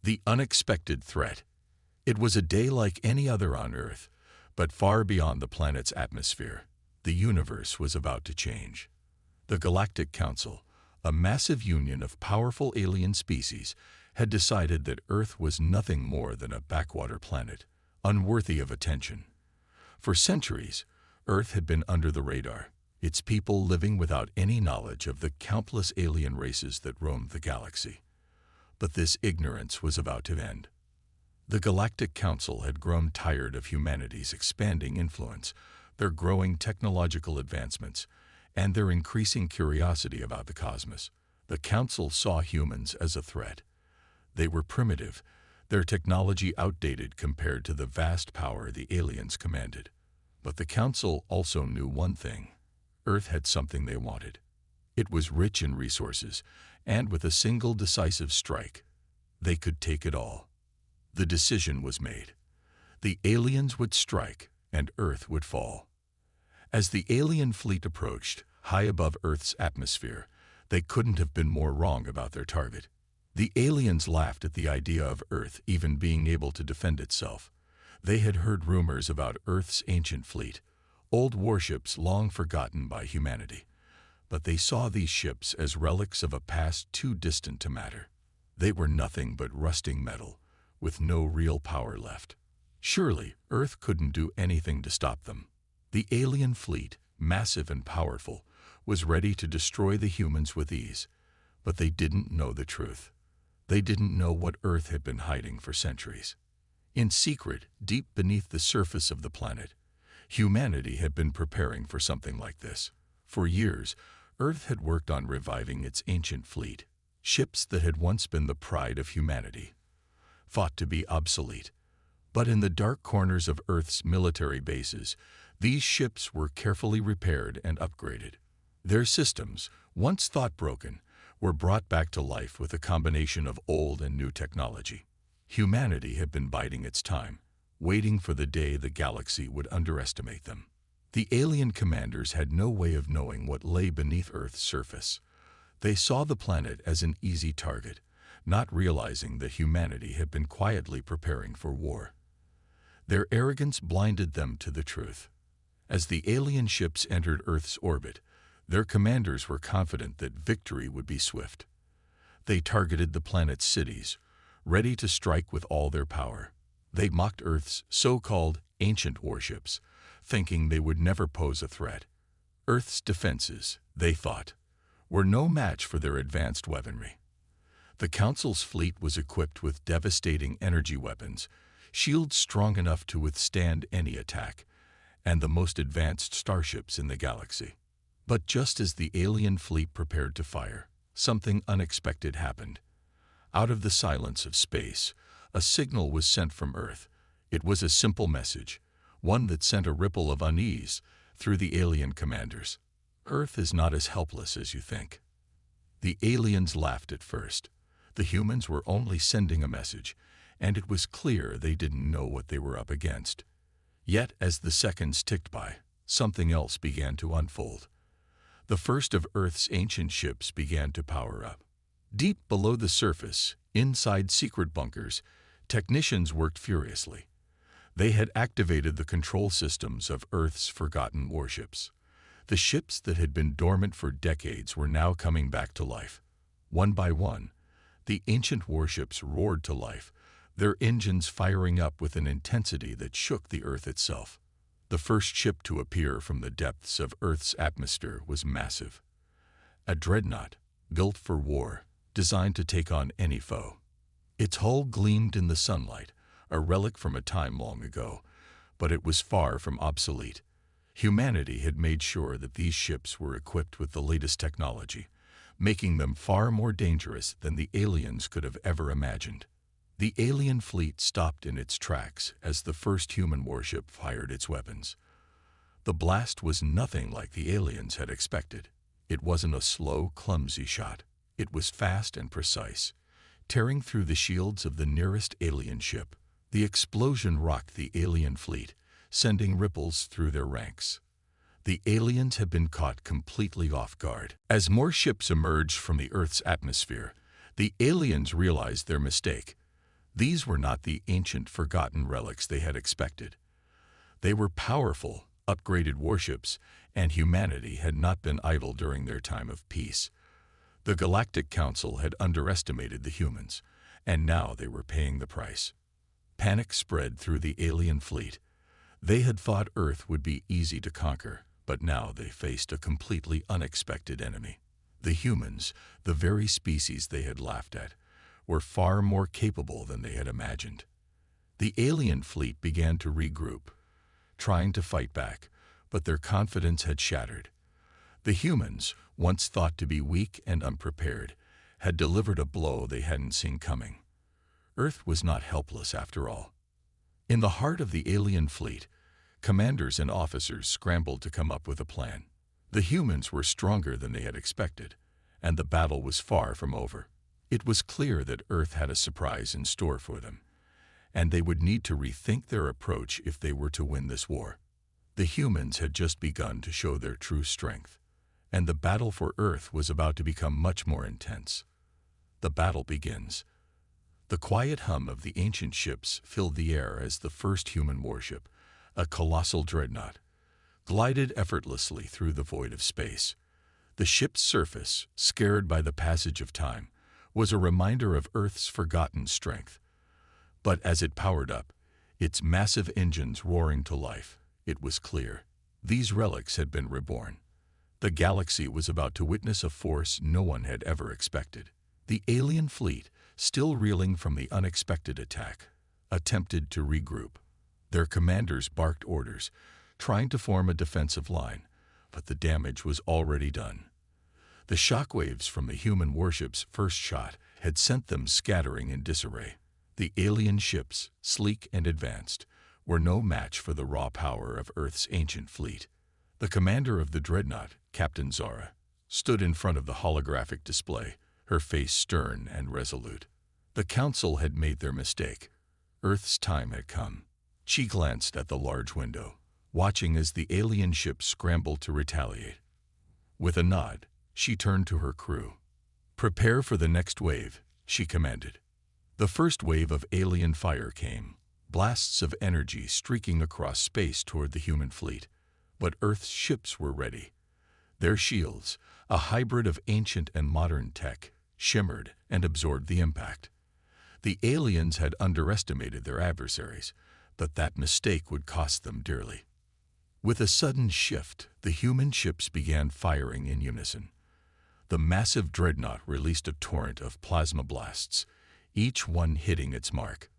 The unexpected threat. It was a day like any other on Earth, but far beyond the planet's atmosphere. The universe was about to change. The Galactic Council, a massive union of powerful alien species, had decided that Earth was nothing more than a backwater planet, unworthy of attention. For centuries, Earth had been under the radar, its people living without any knowledge of the countless alien races that roamed the galaxy. But this ignorance was about to end. The Galactic Council had grown tired of humanity's expanding influence, their growing technological advancements, and their increasing curiosity about the cosmos. The Council saw humans as a threat. They were primitive, their technology outdated compared to the vast power the aliens commanded. But the Council also knew one thing: Earth had something they wanted. It was rich in resources, and with a single decisive strike, they could take it all. The decision was made. The aliens would strike, and Earth would fall. As the alien fleet approached, high above Earth's atmosphere, they couldn't have been more wrong about their target. The aliens laughed at the idea of Earth even being able to defend itself. They had heard rumors about Earth's ancient fleet, old warships long forgotten by humanity. But they saw these ships as relics of a past too distant to matter. They were nothing but rusting metal, with no real power left. Surely, Earth couldn't do anything to stop them. The alien fleet, massive and powerful, was ready to destroy the humans with ease. But they didn't know the truth. They didn't know what Earth had been hiding for centuries. In secret, deep beneath the surface of the planet, humanity had been preparing for something like this. For years, Earth had worked on reviving its ancient fleet, ships that had once been the pride of humanity, fought to be obsolete. But in the dark corners of Earth's military bases, these ships were carefully repaired and upgraded. Their systems, once thought broken, were brought back to life with a combination of old and new technology. Humanity had been biding its time, waiting for the day the galaxy would underestimate them. The alien commanders had no way of knowing what lay beneath Earth's surface. They saw the planet as an easy target, not realizing that humanity had been quietly preparing for war. Their arrogance blinded them to the truth. As the alien ships entered Earth's orbit, their commanders were confident that victory would be swift. They targeted the planet's cities, ready to strike with all their power. They mocked Earth's so-called ancient warships, thinking they would never pose a threat. Earth's defenses, they thought, were no match for their advanced weaponry. The Council's fleet was equipped with devastating energy weapons, shields strong enough to withstand any attack, and the most advanced starships in the galaxy. But just as the alien fleet prepared to fire, something unexpected happened. Out of the silence of space, a signal was sent from Earth. It was a simple message, one that sent a ripple of unease through the alien commanders. Earth is not as helpless as you think. The aliens laughed at first. The humans were only sending a message, and it was clear they didn't know what they were up against. Yet, as the seconds ticked by, something else began to unfold. The first of Earth's ancient ships began to power up. Deep below the surface, inside secret bunkers, technicians worked furiously. They had activated the control systems of Earth's forgotten warships. The ships that had been dormant for decades were now coming back to life. One by one, the ancient warships roared to life, their engines firing up with an intensity that shook the Earth itself. The first ship to appear from the depths of Earth's atmosphere was massive. A dreadnought, built for war, designed to take on any foe. Its hull gleamed in the sunlight, a relic from a time long ago, but it was far from obsolete. Humanity had made sure that these ships were equipped with the latest technology, making them far more dangerous than the aliens could have ever imagined. The alien fleet stopped in its tracks as the first human warship fired its weapons. The blast was nothing like the aliens had expected. It wasn't a slow, clumsy shot. It was fast and precise, tearing through the shields of the nearest alien ship. The explosion rocked the alien fleet, sending ripples through their ranks. The aliens had been caught completely off guard. As more ships emerged from the Earth's atmosphere, the aliens realized their mistake. These were not the ancient, forgotten relics they had expected. They were powerful, upgraded warships, and humanity had not been idle during their time of peace. The Galactic Council had underestimated the humans, and now they were paying the price. Panic spread through the alien fleet. They had thought Earth would be easy to conquer, but now they faced a completely unexpected enemy. The humans, the very species they had laughed at, were far more capable than they had imagined. The alien fleet began to regroup, trying to fight back, but their confidence had shattered. The humans, once thought to be weak and unprepared, had delivered a blow they hadn't seen coming. Earth was not helpless after all. In the heart of the alien fleet, commanders and officers scrambled to come up with a plan. The humans were stronger than they had expected, and the battle was far from over. It was clear that Earth had a surprise in store for them, and they would need to rethink their approach if they were to win this war. The humans had just begun to show their true strength, and the battle for Earth was about to become much more intense. The battle begins. The quiet hum of the ancient ships filled the air as the first human warship, a colossal dreadnought, glided effortlessly through the void of space. The ship's surface, scarred by the passage of time, was a reminder of Earth's forgotten strength. But as it powered up, its massive engines roaring to life, it was clear. These relics had been reborn. The galaxy was about to witness a force no one had ever expected. The alien fleet, still reeling from the unexpected attack, attempted to regroup. Their commanders barked orders, trying to form a defensive line, but the damage was already done. The shockwaves from the human warship's first shot had sent them scattering in disarray. The alien ships, sleek and advanced, were no match for the raw power of Earth's ancient fleet. The commander of the dreadnought, Captain Zara, stood in front of the holographic display, her face stern and resolute. The Council had made their mistake. Earth's time had come. She glanced at the large window, watching as the alien ship scrambled to retaliate. With a nod, she turned to her crew. "Prepare for the next wave," she commanded. The first wave of alien fire came, blasts of energy streaking across space toward the human fleet. But Earth's ships were ready. Their shields, a hybrid of ancient and modern tech, shimmered and absorbed the impact. The aliens had underestimated their adversaries, but that mistake would cost them dearly. With a sudden shift, the human ships began firing in unison. The massive dreadnought released a torrent of plasma blasts, each one hitting its mark.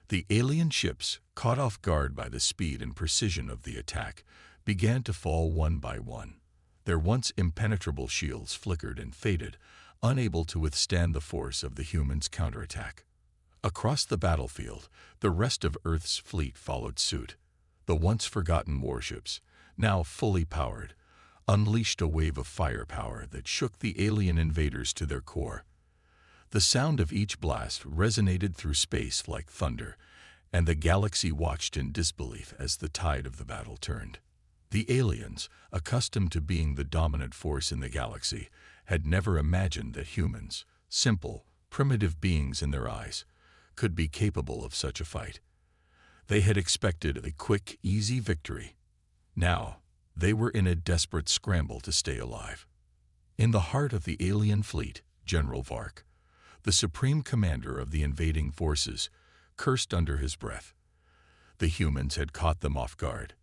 The alien ships, caught off guard by the speed and precision of the attack, began to fall one by one. Their once impenetrable shields flickered and faded, unable to withstand the force of the humans' counterattack. Across the battlefield, the rest of Earth's fleet followed suit. The once forgotten warships, now fully powered, unleashed a wave of firepower that shook the alien invaders to their core. The sound of each blast resonated through space like thunder, and the galaxy watched in disbelief as the tide of the battle turned. The aliens, accustomed to being the dominant force in the galaxy, had never imagined that humans, simple, primitive beings in their eyes, could be capable of such a fight. They had expected a quick, easy victory. Now, they were in a desperate scramble to stay alive. In the heart of the alien fleet, General Vark, the supreme commander of the invading forces, cursed under his breath. The humans had caught them off guard.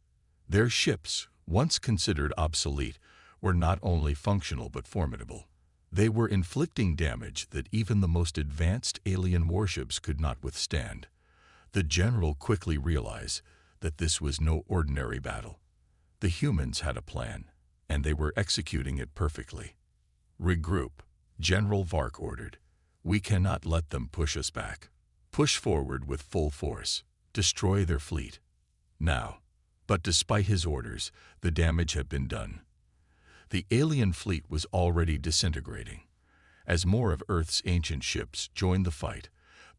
Their ships, once considered obsolete, were not only functional but formidable. They were inflicting damage that even the most advanced alien warships could not withstand. The general quickly realized that this was no ordinary battle. The humans had a plan, and they were executing it perfectly. "Regroup," General Vark ordered. "We cannot let them push us back. Push forward with full force. Destroy their fleet. Now." But despite his orders, the damage had been done. The alien fleet was already disintegrating. As more of Earth's ancient ships joined the fight,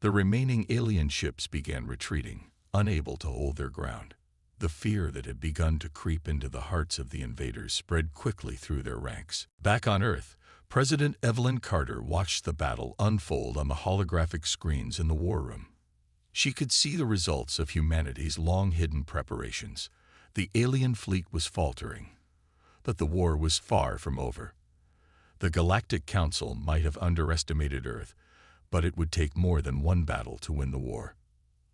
the remaining alien ships began retreating, unable to hold their ground. The fear that had begun to creep into the hearts of the invaders spread quickly through their ranks. Back on Earth, President Evelyn Carter watched the battle unfold on the holographic screens in the war room. She could see the results of humanity's long-hidden preparations. The alien fleet was faltering, but the war was far from over. The Galactic Council might have underestimated Earth, but it would take more than one battle to win the war.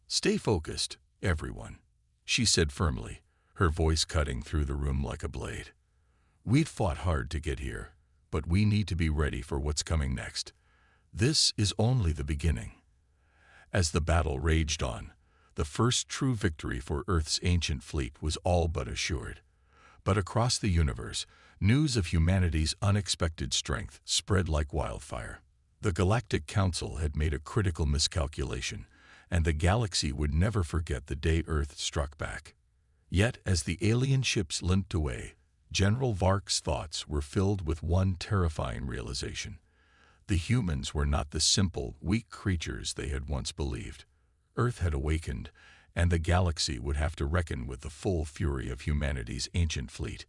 "Stay focused, everyone," she said firmly, her voice cutting through the room like a blade. "We've fought hard to get here, but we need to be ready for what's coming next. This is only the beginning." As the battle raged on, the first true victory for Earth's ancient fleet was all but assured. But across the universe, news of humanity's unexpected strength spread like wildfire. The Galactic Council had made a critical miscalculation, and the galaxy would never forget the day Earth struck back. Yet, as the alien ships limped away, General Vark's thoughts were filled with one terrifying realization. The humans were not the simple, weak creatures they had once believed. Earth had awakened, and the galaxy would have to reckon with the full fury of humanity's ancient fleet.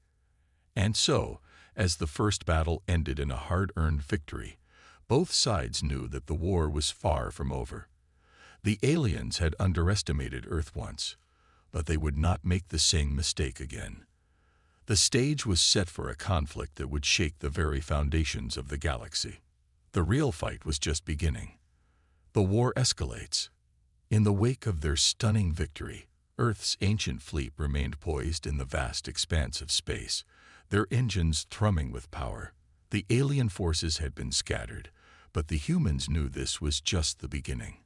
And so, as the first battle ended in a hard-earned victory, both sides knew that the war was far from over. The aliens had underestimated Earth once, but they would not make the same mistake again. The stage was set for a conflict that would shake the very foundations of the galaxy. The real fight was just beginning. The war escalates. In the wake of their stunning victory, Earth's ancient fleet remained poised in the vast expanse of space, their engines thrumming with power. The alien forces had been scattered, but the humans knew this was just the beginning.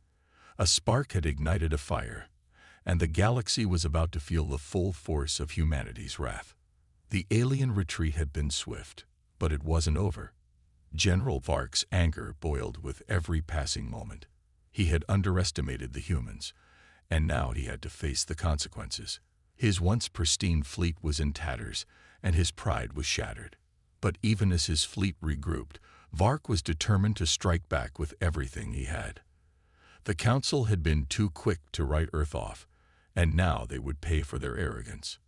A spark had ignited a fire, and the galaxy was about to feel the full force of humanity's wrath. The alien retreat had been swift, but it wasn't over. General Vark's anger boiled with every passing moment. He had underestimated the humans, and now he had to face the consequences. His once pristine fleet was in tatters, and his pride was shattered. But even as his fleet regrouped, Vark was determined to strike back with everything he had. The Council had been too quick to write Earth off, and now they would pay for their arrogance.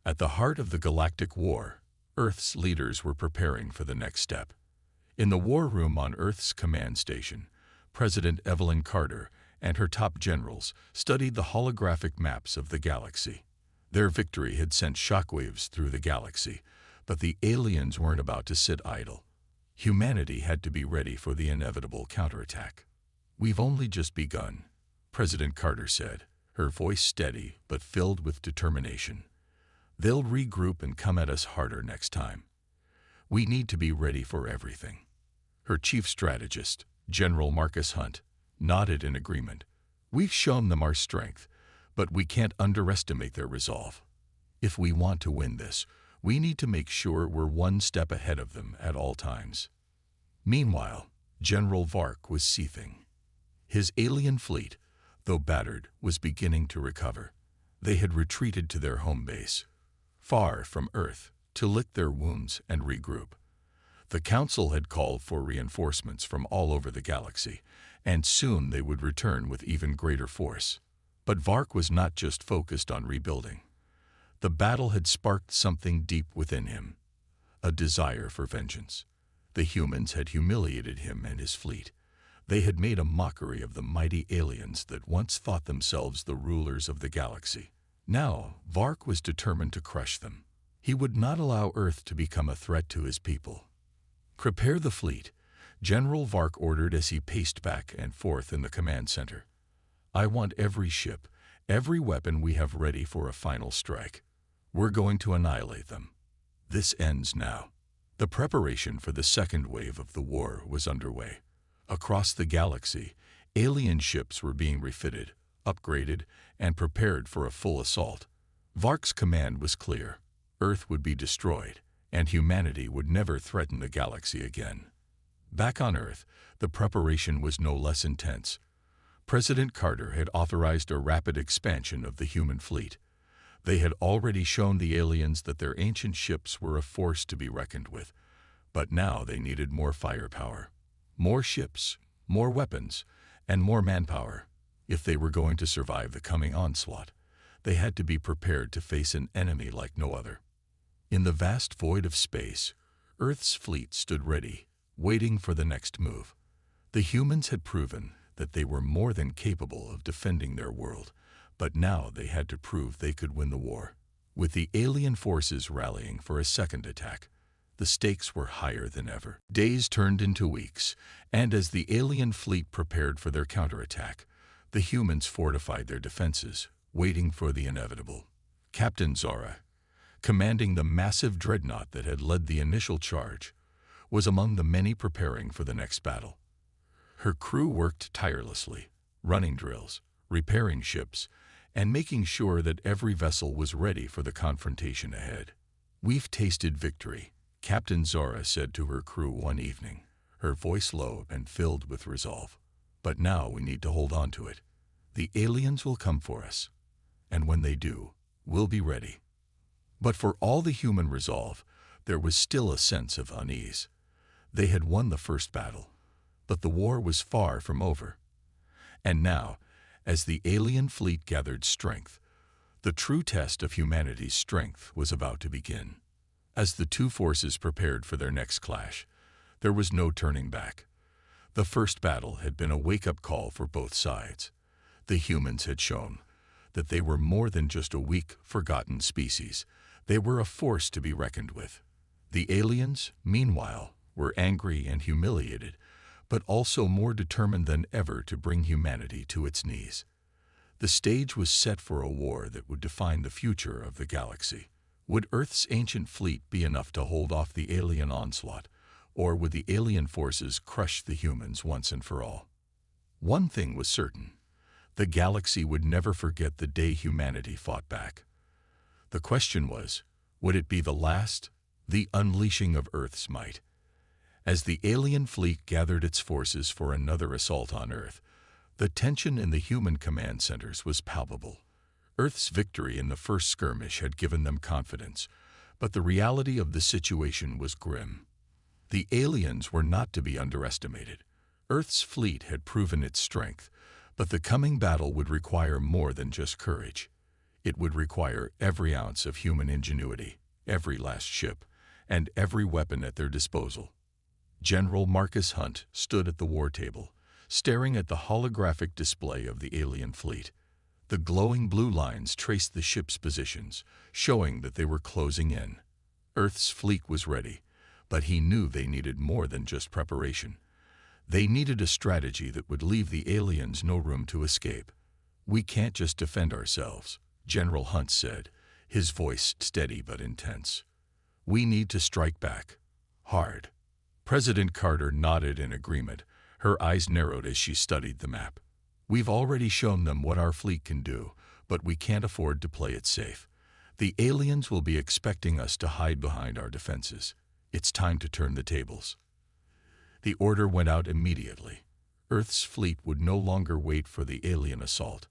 At the heart of the Galactic War, Earth's leaders were preparing for the next step. In the war room on Earth's command station, President Evelyn Carter and her top generals studied the holographic maps of the galaxy. Their victory had sent shockwaves through the galaxy, but the aliens weren't about to sit idle. Humanity had to be ready for the inevitable counterattack. "We've only just begun," President Carter said, her voice steady but filled with determination. "They'll regroup and come at us harder next time. We need to be ready for everything." Her chief strategist, General Marcus Hunt, nodded in agreement. "We've shown them our strength, but we can't underestimate their resolve. If we want to win this, we need to make sure we're one step ahead of them at all times." Meanwhile, General Vark was seething. His alien fleet, though battered, was beginning to recover. They had retreated to their home base, far from Earth, to lick their wounds and regroup. The Council had called for reinforcements from all over the galaxy, and soon they would return with even greater force. But Vark was not just focused on rebuilding. The battle had sparked something deep within him, a desire for vengeance. The humans had humiliated him and his fleet. They had made a mockery of the mighty aliens that once thought themselves the rulers of the galaxy. Now, Vark was determined to crush them. He would not allow Earth to become a threat to his people. "Prepare the fleet," General Vark ordered as he paced back and forth in the command center. "I want every ship, every weapon we have ready for a final strike. We're going to annihilate them. This ends now." The preparation for the second wave of the war was underway. Across the galaxy, alien ships were being refitted, upgraded, and prepared for a full assault. Vark's command was clear. Earth would be destroyed, and humanity would never threaten the galaxy again. Back on Earth, the preparation was no less intense. President Carter had authorized a rapid expansion of the human fleet. They had already shown the aliens that their ancient ships were a force to be reckoned with, but now they needed more firepower. More ships, more weapons, and more manpower. If they were going to survive the coming onslaught, they had to be prepared to face an enemy like no other. In the vast void of space, Earth's fleet stood ready, waiting for the next move. The humans had proven that they were more than capable of defending their world, but now they had to prove they could win the war. With the alien forces rallying for a second attack, the stakes were higher than ever. Days turned into weeks, and as the alien fleet prepared for their counterattack, the humans fortified their defenses, waiting for the inevitable. Captain Zora, commanding the massive dreadnought that had led the initial charge, was among the many preparing for the next battle. Her crew worked tirelessly, running drills, repairing ships, and making sure that every vessel was ready for the confrontation ahead. "We've tasted victory," Captain Zora said to her crew one evening, her voice low and filled with resolve. "But now we need to hold on to it. The aliens will come for us, and when they do, we'll be ready." But for all the human resolve, there was still a sense of unease. They had won the first battle, but the war was far from over. And now, as the alien fleet gathered strength, the true test of humanity's strength was about to begin. As the two forces prepared for their next clash, there was no turning back. The first battle had been a wake-up call for both sides. The humans had shown that they were more than just a weak, forgotten species. They were a force to be reckoned with. The aliens, meanwhile, were angry and humiliated, but also more determined than ever to bring humanity to its knees. The stage was set for a war that would define the future of the galaxy. Would Earth's ancient fleet be enough to hold off the alien onslaught, or would the alien forces crush the humans once and for all? One thing was certain: the galaxy would never forget the day humanity fought back. The question was, would it be the last, the unleashing of Earth's might? As the alien fleet gathered its forces for another assault on Earth, the tension in the human command centers was palpable. Earth's victory in the first skirmish had given them confidence, but the reality of the situation was grim. The aliens were not to be underestimated. Earth's fleet had proven its strength, but the coming battle would require more than just courage. It would require every ounce of human ingenuity, every last ship, and every weapon at their disposal. General Marcus Hunt stood at the war table, staring at the holographic display of the alien fleet. The glowing blue lines traced the ship's positions, showing that they were closing in. Earth's fleet was ready, but he knew they needed more than just preparation. They needed a strategy that would leave the aliens no room to escape. "We can't just defend ourselves," General Hunt said, his voice steady but intense. "We need to strike back. Hard." President Carter nodded in agreement, her eyes narrowed as she studied the map. "We've already shown them what our fleet can do, but we can't afford to play it safe. The aliens will be expecting us to hide behind our defenses. It's time to turn the tables." The order went out immediately. Earth's fleet would no longer wait for the alien assault.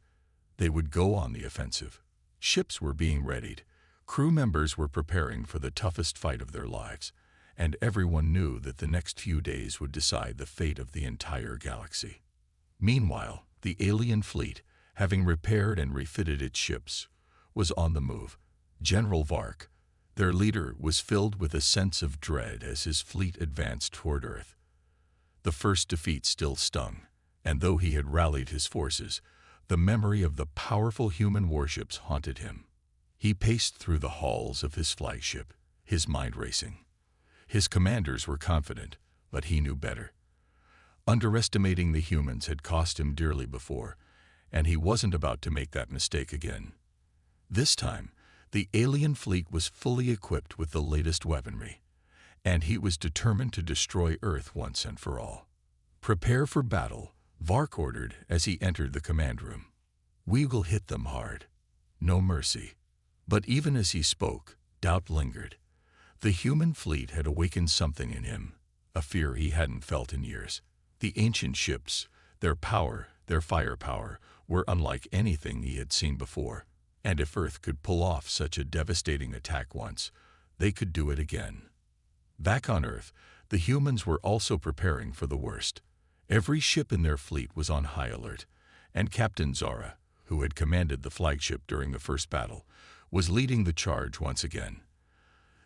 They would go on the offensive. Ships were being readied. Crew members were preparing for the toughest fight of their lives, and everyone knew that the next few days would decide the fate of the entire galaxy. Meanwhile, the alien fleet, having repaired and refitted its ships, was on the move. General Vark, their leader, was filled with a sense of dread as his fleet advanced toward Earth. The first defeat still stung, and though he had rallied his forces, the memory of the powerful human warships haunted him. He paced through the halls of his flagship, his mind racing. His commanders were confident, but he knew better. Underestimating the humans had cost him dearly before, and he wasn't about to make that mistake again. This time, the alien fleet was fully equipped with the latest weaponry, and he was determined to destroy Earth once and for all. "Prepare for battle," Vark ordered as he entered the command room. "We will hit them hard. No mercy." But even as he spoke, doubt lingered. The human fleet had awakened something in him, a fear he hadn't felt in years. The ancient ships, their power, their firepower, were unlike anything he had seen before. And if Earth could pull off such a devastating attack once, they could do it again. Back on Earth, the humans were also preparing for the worst. Every ship in their fleet was on high alert, and Captain Zora, who had commanded the flagship during the first battle, was leading the charge once again.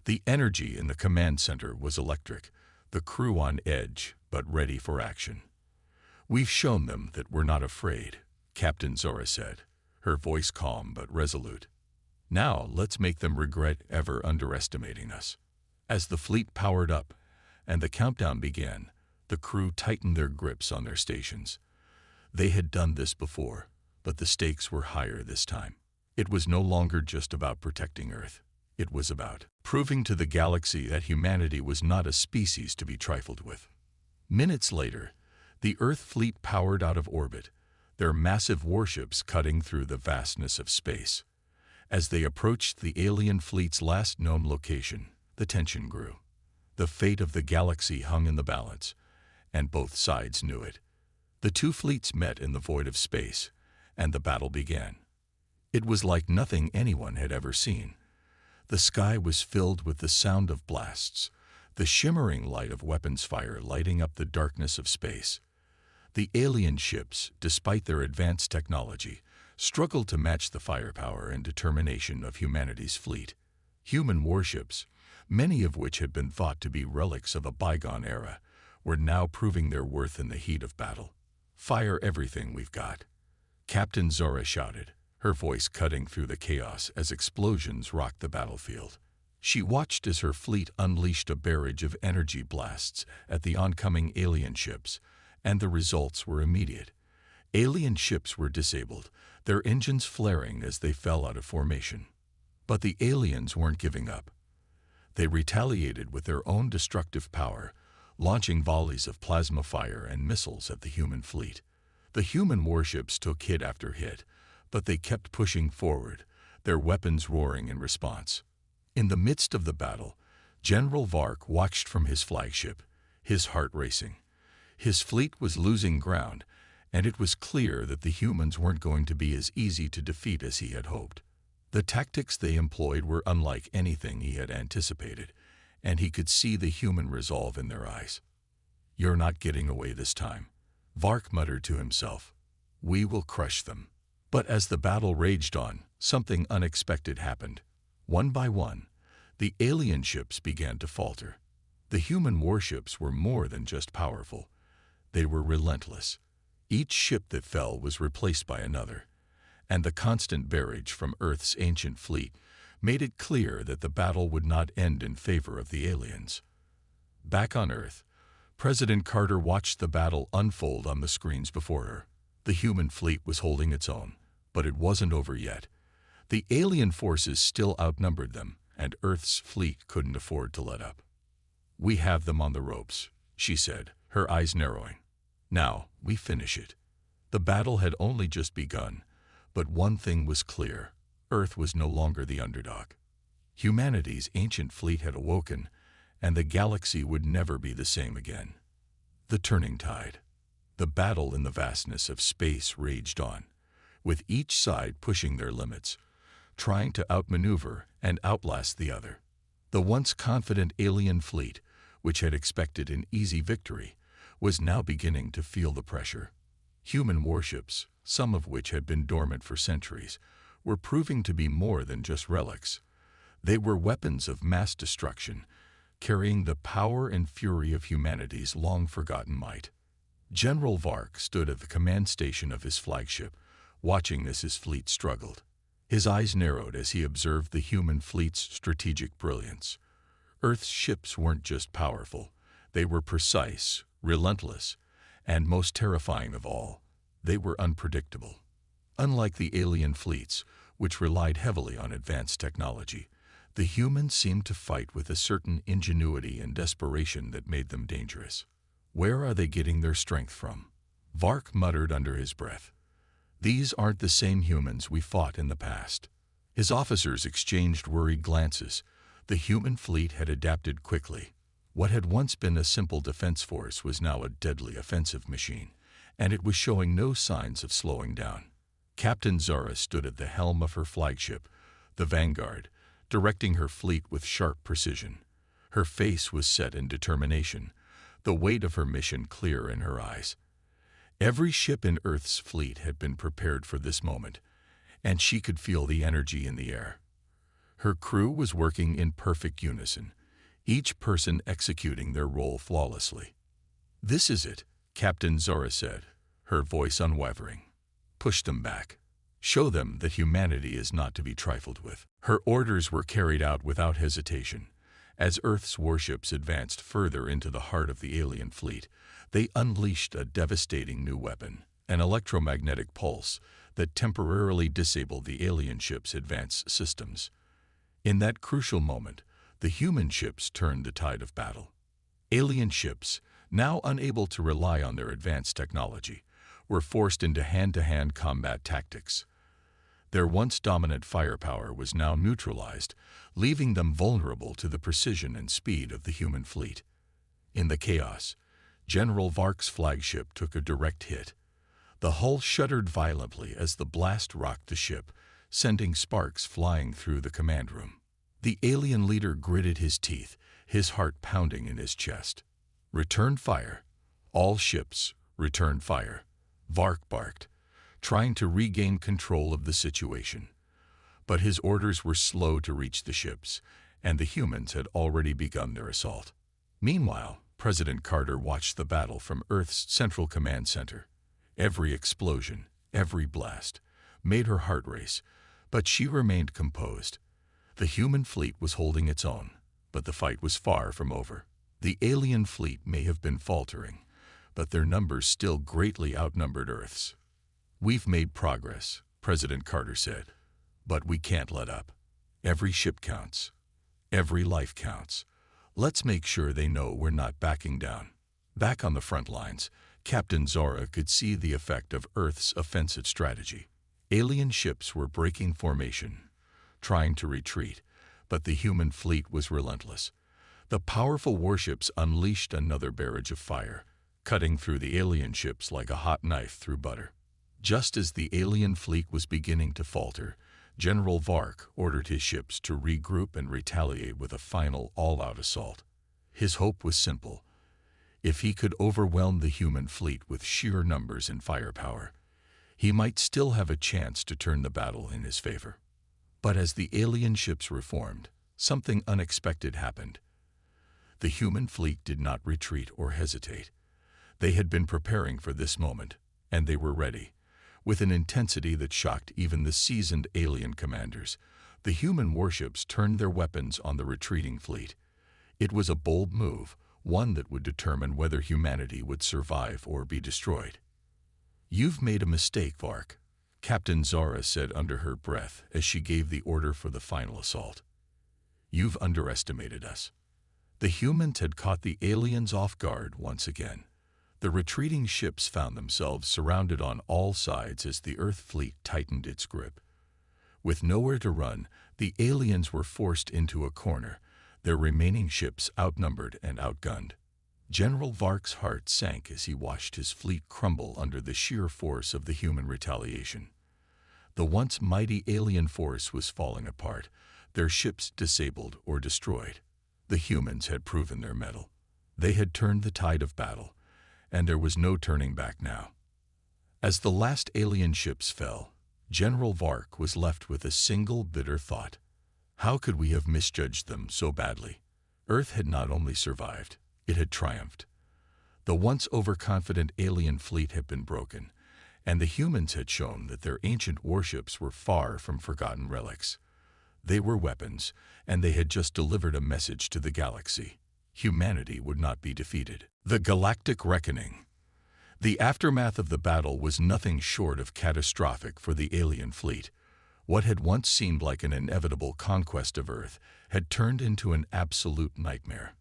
The energy in the command center was electric, the crew on edge but ready for action. "We've shown them that we're not afraid," Captain Zora said, her voice calm but resolute. "Now let's make them regret ever underestimating us." As the fleet powered up and the countdown began, the crew tightened their grips on their stations. They had done this before, but the stakes were higher this time. It was no longer just about protecting Earth. It was about proving to the galaxy that humanity was not a species to be trifled with. Minutes later, the Earth fleet powered out of orbit, their massive warships cutting through the vastness of space. As they approached the alien fleet's last known location, the tension grew. The fate of the galaxy hung in the balance, and both sides knew it. The two fleets met in the void of space, and the battle began. It was like nothing anyone had ever seen. The sky was filled with the sound of blasts, the shimmering light of weapons fire lighting up the darkness of space. The alien ships, despite their advanced technology, struggled to match the firepower and determination of humanity's fleet. Human warships, many of which had been thought to be relics of a bygone era, were now proving their worth in the heat of battle. "Fire everything we've got," Captain Zora shouted, her voice cutting through the chaos as explosions rocked the battlefield. She watched as her fleet unleashed a barrage of energy blasts at the oncoming alien ships, and the results were immediate. Alien ships were disabled, their engines flaring as they fell out of formation. But the aliens weren't giving up. They retaliated with their own destructive power, launching volleys of plasma fire and missiles at the human fleet. The human warships took hit after hit, but they kept pushing forward, their weapons roaring in response. In the midst of the battle, General Vark watched from his flagship, his heart racing. His fleet was losing ground, and it was clear that the humans weren't going to be as easy to defeat as he had hoped. The tactics they employed were unlike anything he had anticipated, and he could see the human resolve in their eyes. "You're not getting away this time," Vark muttered to himself. "We will crush them." But as the battle raged on, something unexpected happened. One by one, the alien ships began to falter. The human warships were more than just powerful. They were relentless. Each ship that fell was replaced by another, and the constant barrage from Earth's ancient fleet made it clear that the battle would not end in favor of the aliens. Back on Earth, President Carter watched the battle unfold on the screens before her. The human fleet was holding its own, but it wasn't over yet. The alien forces still outnumbered them, and Earth's fleet couldn't afford to let up. "We have them on the ropes," she said, her eyes narrowing. "Now, we finish it." The battle had only just begun, but one thing was clear: Earth was no longer the underdog. Humanity's ancient fleet had awoken, and the galaxy would never be the same again. The turning tide. The battle in the vastness of space raged on, with each side pushing their limits, trying to outmaneuver and outlast the other. The once confident alien fleet, which had expected an easy victory, was now beginning to feel the pressure. Human warships, some of which had been dormant for centuries, were proving to be more than just relics. They were weapons of mass destruction, carrying the power and fury of humanity's long-forgotten might. General Vark stood at the command station of his flagship, watching as his fleet struggled. His eyes narrowed as he observed the human fleet's strategic brilliance. Earth's ships weren't just powerful. They were precise, relentless, and most terrifying of all, they were unpredictable. Unlike the alien fleets, which relied heavily on advanced technology, the humans seemed to fight with a certain ingenuity and desperation that made them dangerous. "Where are they getting their strength from?" Vark muttered under his breath. "These aren't the same humans we fought in the past." His officers exchanged worried glances. The human fleet had adapted quickly. What had once been a simple defense force was now a deadly offensive machine, and it was showing no signs of slowing down. Captain Zora stood at the helm of her flagship, the Vanguard, directing her fleet with sharp precision. Her face was set in determination, the weight of her mission clear in her eyes. Every ship in Earth's fleet had been prepared for this moment, and she could feel the energy in the air. Her crew was working in perfect unison, each person executing their role flawlessly. "This is it," Captain Zora said, her voice unwavering. Push them back. Show them that humanity is not to be trifled with. Her orders were carried out without hesitation. As Earth's warships advanced further into the heart of the alien fleet, they unleashed a devastating new weapon, an electromagnetic pulse that temporarily disabled the alien ship's advanced systems. In that crucial moment, the human ships turned the tide of battle. Alien ships, now unable to rely on their advanced technology, were forced into hand-to-hand combat tactics. Their once dominant firepower was now neutralized, leaving them vulnerable to the precision and speed of the human fleet. In the chaos, General Vark's flagship took a direct hit. The hull shuddered violently as the blast rocked the ship, sending sparks flying through the command room. The alien leader gritted his teeth, his heart pounding in his chest. "Return fire. All ships, return fire," Vark barked, trying to regain control of the situation. But his orders were slow to reach the ships, and the humans had already begun their assault. Meanwhile, President Carter watched the battle from Earth's Central Command Center. Every explosion, every blast, made her heart race, but she remained composed. The human fleet was holding its own, but the fight was far from over. The alien fleet may have been faltering, but their numbers still greatly outnumbered Earth's. "We've made progress," President Carter said, "but we can't let up. Every ship counts. Every life counts. Let's make sure they know we're not backing down." Back on the front lines, Captain Zora could see the effect of Earth's offensive strategy. Alien ships were breaking formation, trying to retreat, but the human fleet was relentless. The powerful warships unleashed another barrage of fire, cutting through the alien ships like a hot knife through butter. Just as the alien fleet was beginning to falter, General Vark ordered his ships to regroup and retaliate with a final all-out assault. His hope was simple. If he could overwhelm the human fleet with sheer numbers and firepower, he might still have a chance to turn the battle in his favor. But as the alien ships reformed, something unexpected happened. The human fleet did not retreat or hesitate. They had been preparing for this moment, and they were ready. With an intensity that shocked even the seasoned alien commanders, the human warships turned their weapons on the retreating fleet. It was a bold move, one that would determine whether humanity would survive or be destroyed. "You've made a mistake, Vark," Captain Zora said under her breath as she gave the order for the final assault. "You've underestimated us." The humans had caught the aliens off guard once again. The retreating ships found themselves surrounded on all sides as the Earth fleet tightened its grip. With nowhere to run, the aliens were forced into a corner, their remaining ships outnumbered and outgunned. General Vark's heart sank as he watched his fleet crumble under the sheer force of the human retaliation. The once mighty alien force was falling apart, their ships disabled or destroyed. The humans had proven their mettle. They had turned the tide of battle, and there was no turning back now. As the last alien ships fell, General Vark was left with a single bitter thought. How could we have misjudged them so badly? Earth had not only survived, it had triumphed. The once overconfident alien fleet had been broken, and the humans had shown that their ancient warships were far from forgotten relics. They were weapons, and they had just delivered a message to the galaxy. Humanity would not be defeated. The Galactic Reckoning. The aftermath of the battle was nothing short of catastrophic for the alien fleet. What had once seemed like an inevitable conquest of Earth had turned into an absolute nightmare.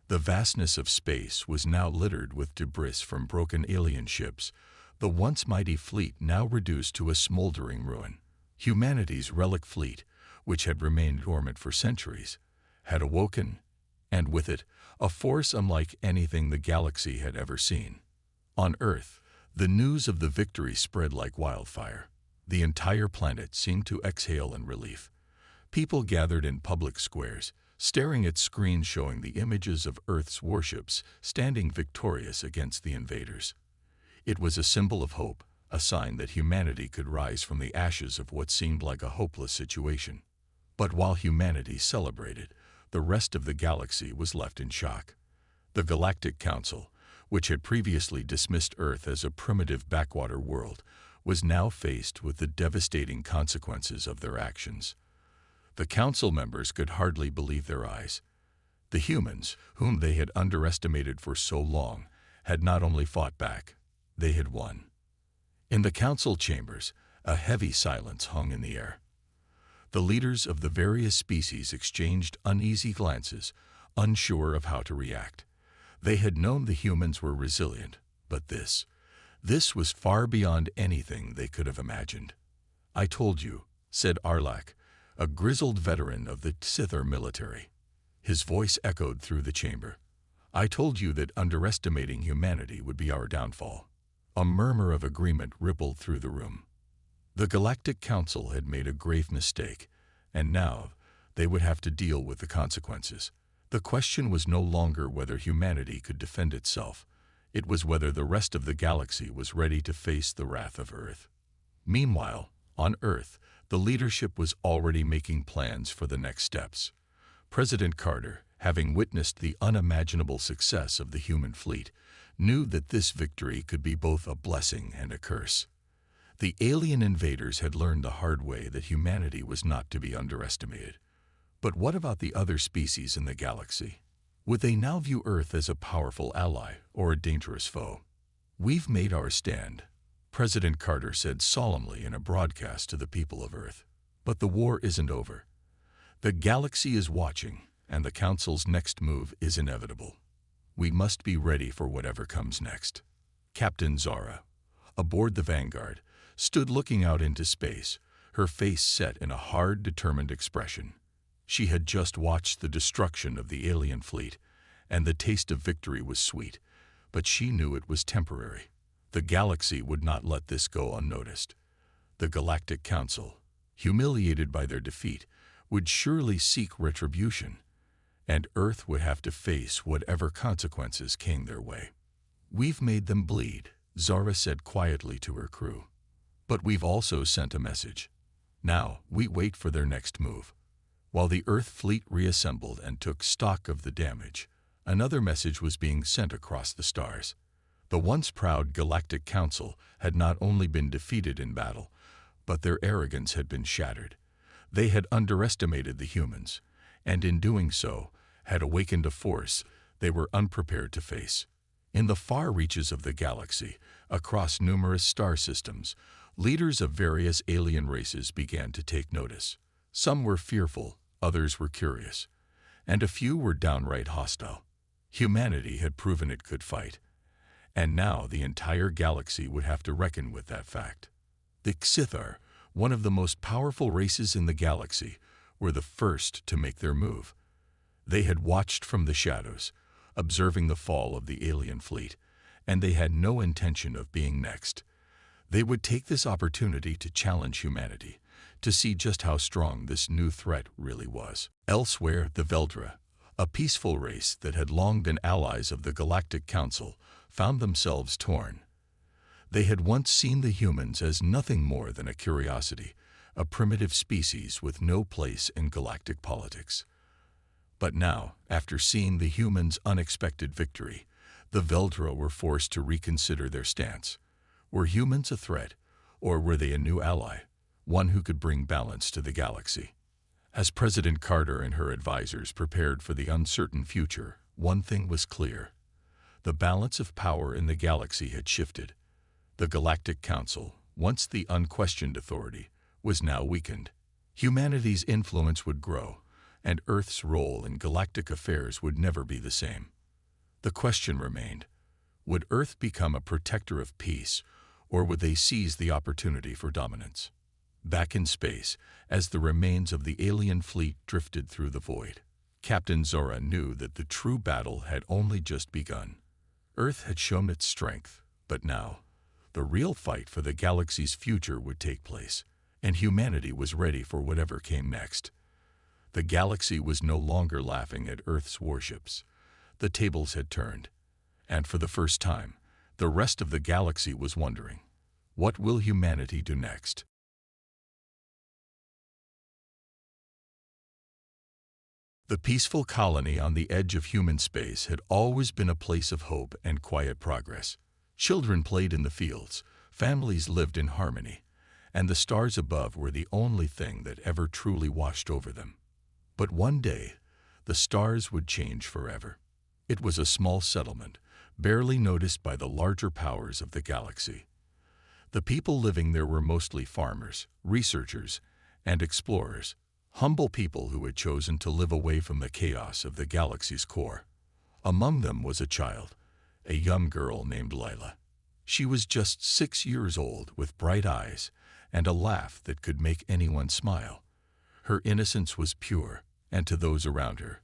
The vastness of space was now littered with debris from broken alien ships, the once mighty fleet now reduced to a smoldering ruin. Humanity's relic fleet, which had remained dormant for centuries, had awoken, and with it, a force unlike anything the galaxy had ever seen. On Earth, the news of the victory spread like wildfire. The entire planet seemed to exhale in relief. People gathered in public squares, staring at screens showing the images of Earth's warships standing victorious against the invaders. It was a symbol of hope, a sign that humanity could rise from the ashes of what seemed like a hopeless situation. But while humanity celebrated, the rest of the galaxy was left in shock. The Galactic Council, which had previously dismissed Earth as a primitive backwater world, was now faced with the devastating consequences of their actions. The council members could hardly believe their eyes. The humans, whom they had underestimated for so long, had not only fought back, they had won. In the council chambers, a heavy silence hung in the air. The leaders of the various species exchanged uneasy glances, unsure of how to react. They had known the humans were resilient, but this was far beyond anything they could have imagined. "I told you," said Arlak, a grizzled veteran of the Scyther military. His voice echoed through the chamber. "I told you that underestimating humanity would be our downfall." A murmur of agreement rippled through the room. The Galactic Council had made a grave mistake, and now they would have to deal with the consequences. The question was no longer whether humanity could defend itself. It was whether the rest of the galaxy was ready to face the wrath of Earth. Meanwhile, on Earth, the leadership was already making plans for the next steps. President Carter, having witnessed the unimaginable success of the human fleet, knew that this victory could be both a blessing and a curse. The alien invaders had learned the hard way that humanity was not to be underestimated. But what about the other species in the galaxy? Would they now view Earth as a powerful ally or a dangerous foe? "We've made our stand," President Carter said solemnly in a broadcast to the people of Earth. "But the war isn't over. The galaxy is watching, and the Council's next move is inevitable. We must be ready for whatever comes next." Captain Zara, aboard the Vanguard, stood looking out into space, her face set in a hard, determined expression. She had just watched the destruction of the alien fleet, and the taste of victory was sweet, but she knew it was temporary. The galaxy would not let this go unnoticed. The Galactic Council, humiliated by their defeat, would surely seek retribution, and Earth would have to face whatever consequences came their way. "We've made them bleed," Zara said quietly to her crew. "But we've also sent a message. Now we wait for their next move." While the Earth fleet reassembled and took stock of the damage, another message was being sent across the stars. The once proud Galactic Council had not only been defeated in battle, but their arrogance had been shattered. They had underestimated the humans, and in doing so, had awakened a force they were unprepared to face. In the far reaches of the galaxy, across numerous star systems, leaders of various alien races began to take notice. Some were fearful, others were curious, and a few were downright hostile. Humanity had proven it could fight, and now the entire galaxy would have to reckon with that fact. The Scyther, one of the most powerful races in the galaxy, were the first to make their move. They had watched from the shadows, observing the fall of the alien fleet, and they had no intention of being next. They would take this opportunity to challenge humanity, to see just how strong this new threat really was. Elsewhere, the Veldra, a peaceful race that had long been allies of the Galactic Council, found themselves torn. They had once seen the humans as nothing more than a curiosity, a primitive species with no place in galactic politics. But now, after seeing the humans' unexpected victory, the Veldra were forced to reconsider their stance. Were humans a threat, or were they a new ally, one who could bring balance to the galaxy? As President Carter and her advisors prepared for the uncertain future, one thing was clear. The balance of power in the galaxy had shifted. The Galactic Council, once the unquestioned authority, was now weakened. Humanity's influence would grow, and Earth's role in galactic affairs would never be the same. The question remained, would Earth become a protector of peace, or would they seize the opportunity for dominance? Back in space, as the remains of the alien fleet drifted through the void, Captain Zora knew that the true battle had only just begun. Earth had shown its strength, but now, the real fight for the galaxy's future would take place, and humanity was ready for whatever came next. The galaxy was no longer laughing at Earth's warships. The tables had turned, and for the first time, the rest of the galaxy was wondering, what will humanity do next? The peaceful colony on the edge of human space had always been a place of hope and quiet progress. Children played in the fields, families lived in harmony, and the stars above were the only thing that ever truly washed over them. But one day, the stars would change forever. It was a small settlement, barely noticed by the larger powers of the galaxy. The people living there were mostly farmers, researchers, and explorers, humble people who had chosen to live away from the chaos of the galaxy's core. Among them was a child, a young girl named Lila. She was just 6 years old, with bright eyes and a laugh that could make anyone smile. Her innocence was pure, and to those around her,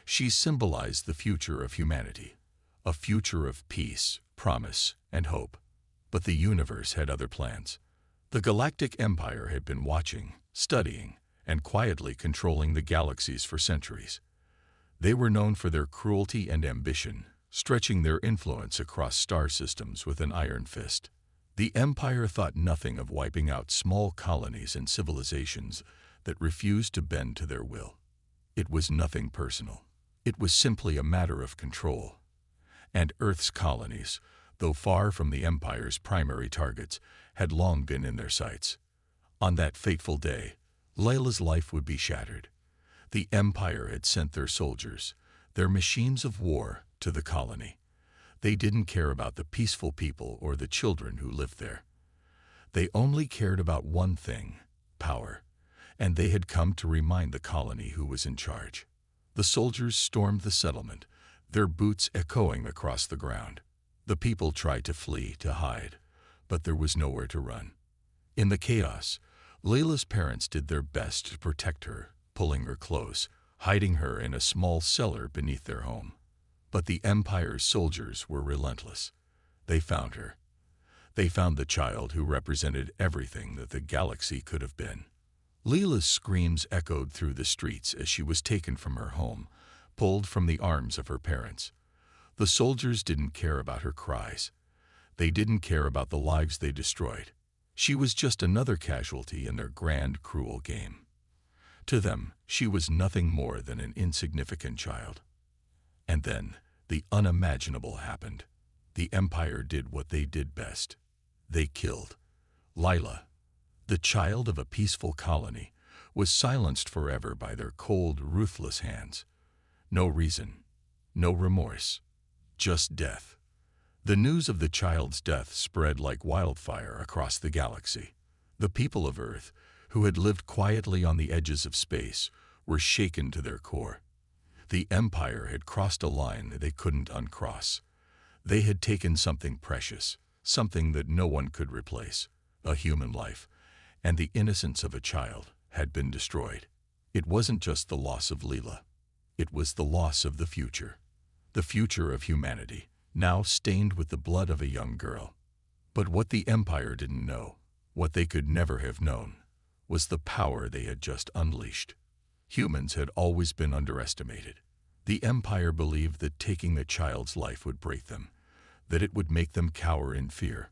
she symbolized the future of humanity, a future of peace, promise, and hope. But the universe had other plans. The Galactic Empire had been watching, studying, and quietly controlling the galaxies for centuries. They were known for their cruelty and ambition, stretching their influence across star systems with an iron fist. The Empire thought nothing of wiping out small colonies and civilizations that refused to bend to their will. It was nothing personal. It was simply a matter of control. And Earth's colonies, though far from the Empire's primary targets, had long been in their sights. On that fateful day, Layla's life would be shattered. The Empire had sent their soldiers, their machines of war, to the colony. They didn't care about the peaceful people or the children who lived there. They only cared about one thing: power. And they had come to remind the colony who was in charge. The soldiers stormed the settlement, their boots echoing across the ground. The people tried to flee, to hide, but there was nowhere to run. In the chaos, Layla's parents did their best to protect her, pulling her close, hiding her in a small cellar beneath their home. But the Empire's soldiers were relentless. They found her. They found the child who represented everything that the galaxy could have been. Leela's screams echoed through the streets as she was taken from her home, pulled from the arms of her parents. The soldiers didn't care about her cries. They didn't care about the lives they destroyed. She was just another casualty in their grand, cruel game. To them, she was nothing more than an insignificant child. And then, the unimaginable happened. The Empire did what they did best. They killed. Lila, the child of a peaceful colony, was silenced forever by their cold, ruthless hands. No reason, no remorse, just death. The news of the child's death spread like wildfire across the galaxy. The people of Earth, who had lived quietly on the edges of space, were shaken to their core. The Empire had crossed a line they couldn't uncross. They had taken something precious, something that no one could replace, a human life, and the innocence of a child had been destroyed. It wasn't just the loss of Leela. It was the loss of the future of humanity, now stained with the blood of a young girl. But what the Empire didn't know, what they could never have known, was the power they had just unleashed. Humans had always been underestimated. The Empire believed that taking the child's life would break them, that it would make them cower in fear.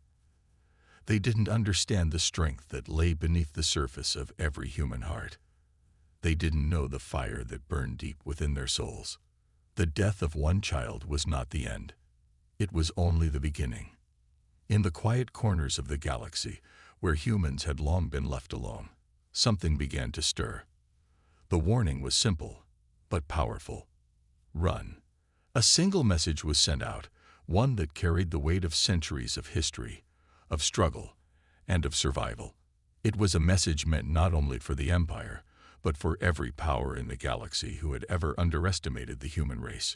They didn't understand the strength that lay beneath the surface of every human heart. They didn't know the fire that burned deep within their souls. The death of one child was not the end. It was only the beginning. In the quiet corners of the galaxy, where humans had long been left alone, something began to stir. The warning was simple, but powerful. Run. A single message was sent out, one that carried the weight of centuries of history, of struggle, and of survival. It was a message meant not only for the Empire, but for every power in the galaxy who had ever underestimated the human race.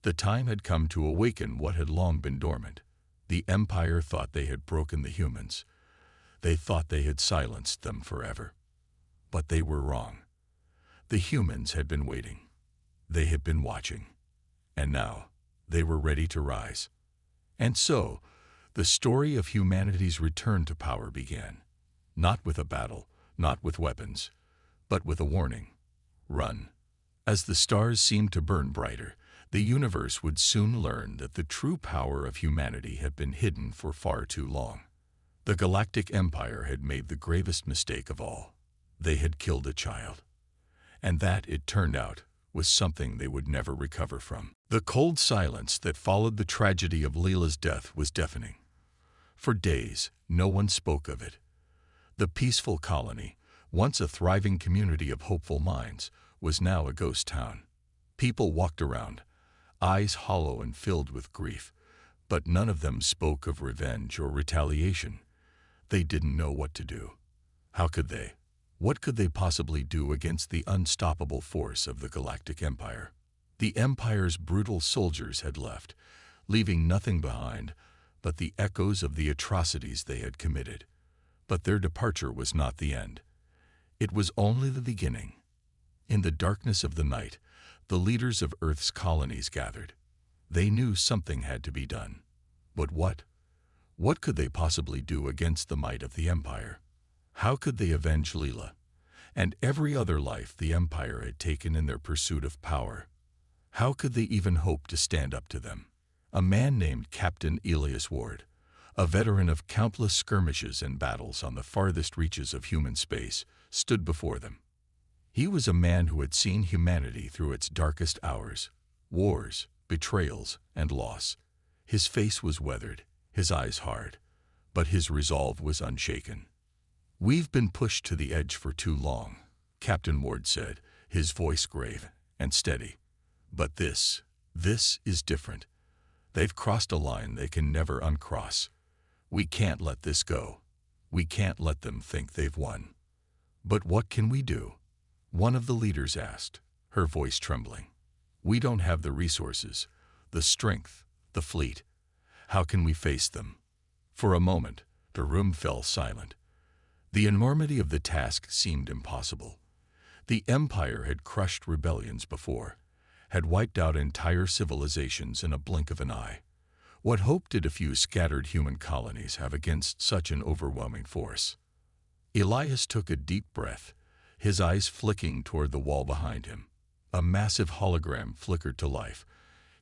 The time had come to awaken what had long been dormant. The Empire thought they had broken the humans. They thought they had silenced them forever. But they were wrong. The humans had been waiting. They had been watching. And now, they were ready to rise. And so, the story of humanity's return to power began. Not with a battle, not with weapons, but with a warning. Run. As the stars seemed to burn brighter, the universe would soon learn that the true power of humanity had been hidden for far too long. The Galactic Empire had made the gravest mistake of all. They had killed a child. And that, it turned out, was something they would never recover from. The cold silence that followed the tragedy of Leela's death was deafening. For days, no one spoke of it. The peaceful colony, once a thriving community of hopeful minds, was now a ghost town. People walked around, eyes hollow and filled with grief, but none of them spoke of revenge or retaliation. They didn't know what to do. How could they? What could they possibly do against the unstoppable force of the Galactic Empire? The Empire's brutal soldiers had left, leaving nothing behind but the echoes of the atrocities they had committed. But their departure was not the end. It was only the beginning. In the darkness of the night, the leaders of Earth's colonies gathered. They knew something had to be done. But what? What could they possibly do against the might of the Empire? How could they avenge Leela and every other life the Empire had taken in their pursuit of power? How could they even hope to stand up to them? A man named Captain Elias Ward, a veteran of countless skirmishes and battles on the farthest reaches of human space, stood before them. He was a man who had seen humanity through its darkest hours, wars, betrayals, and loss. His face was weathered, his eyes hard, but his resolve was unshaken. "We've been pushed to the edge for too long," Captain Ward said, his voice grave and steady. "But this is different. They've crossed a line they can never uncross. We can't let this go. We can't let them think they've won." "But what can we do?" one of the leaders asked, her voice trembling. "We don't have the resources, the strength, the fleet. How can we face them?" For a moment, the room fell silent. The enormity of the task seemed impossible. The Empire had crushed rebellions before, had wiped out entire civilizations in a blink of an eye. What hope did a few scattered human colonies have against such an overwhelming force? Elias took a deep breath, his eyes flicking toward the wall behind him. A massive hologram flickered to life,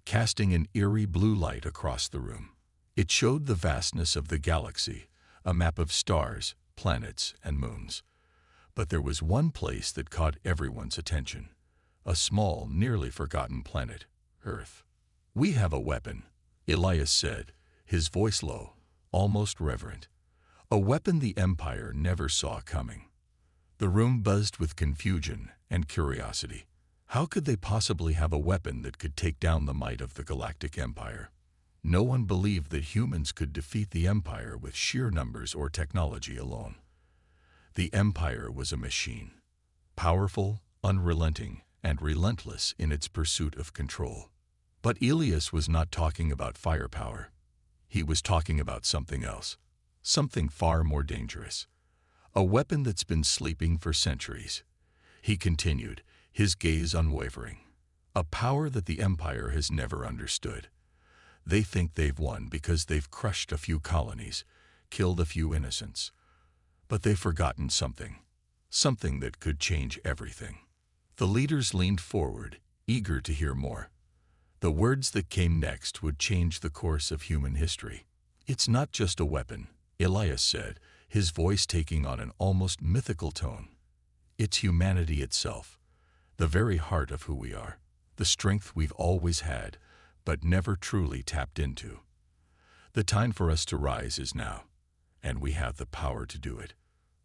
casting an eerie blue light across the room. It showed the vastness of the galaxy, a map of stars, planets, and moons. But there was one place that caught everyone's attention. A small, nearly forgotten planet, Earth. "We have a weapon," Elias said, his voice low, almost reverent. A weapon the Empire never saw coming. The room buzzed with confusion and curiosity. How could they possibly have a weapon that could take down the might of the Galactic Empire? No one believed that humans could defeat the Empire with sheer numbers or technology alone. The Empire was a machine, powerful, unrelenting, and relentless in its pursuit of control. But Elias was not talking about firepower. He was talking about something else, something far more dangerous. A weapon that's been sleeping for centuries. He continued, his gaze unwavering. A power that the Empire has never understood. They think they've won because they've crushed a few colonies, killed a few innocents. But they've forgotten something that could change everything. The leaders leaned forward, eager to hear more. The words that came next would change the course of human history. "It's not just a weapon," Elias said, his voice taking on an almost mythical tone. "It's humanity itself, the very heart of who we are, the strength we've always had, but never truly tapped into. The time for us to rise is now, and we have the power to do it."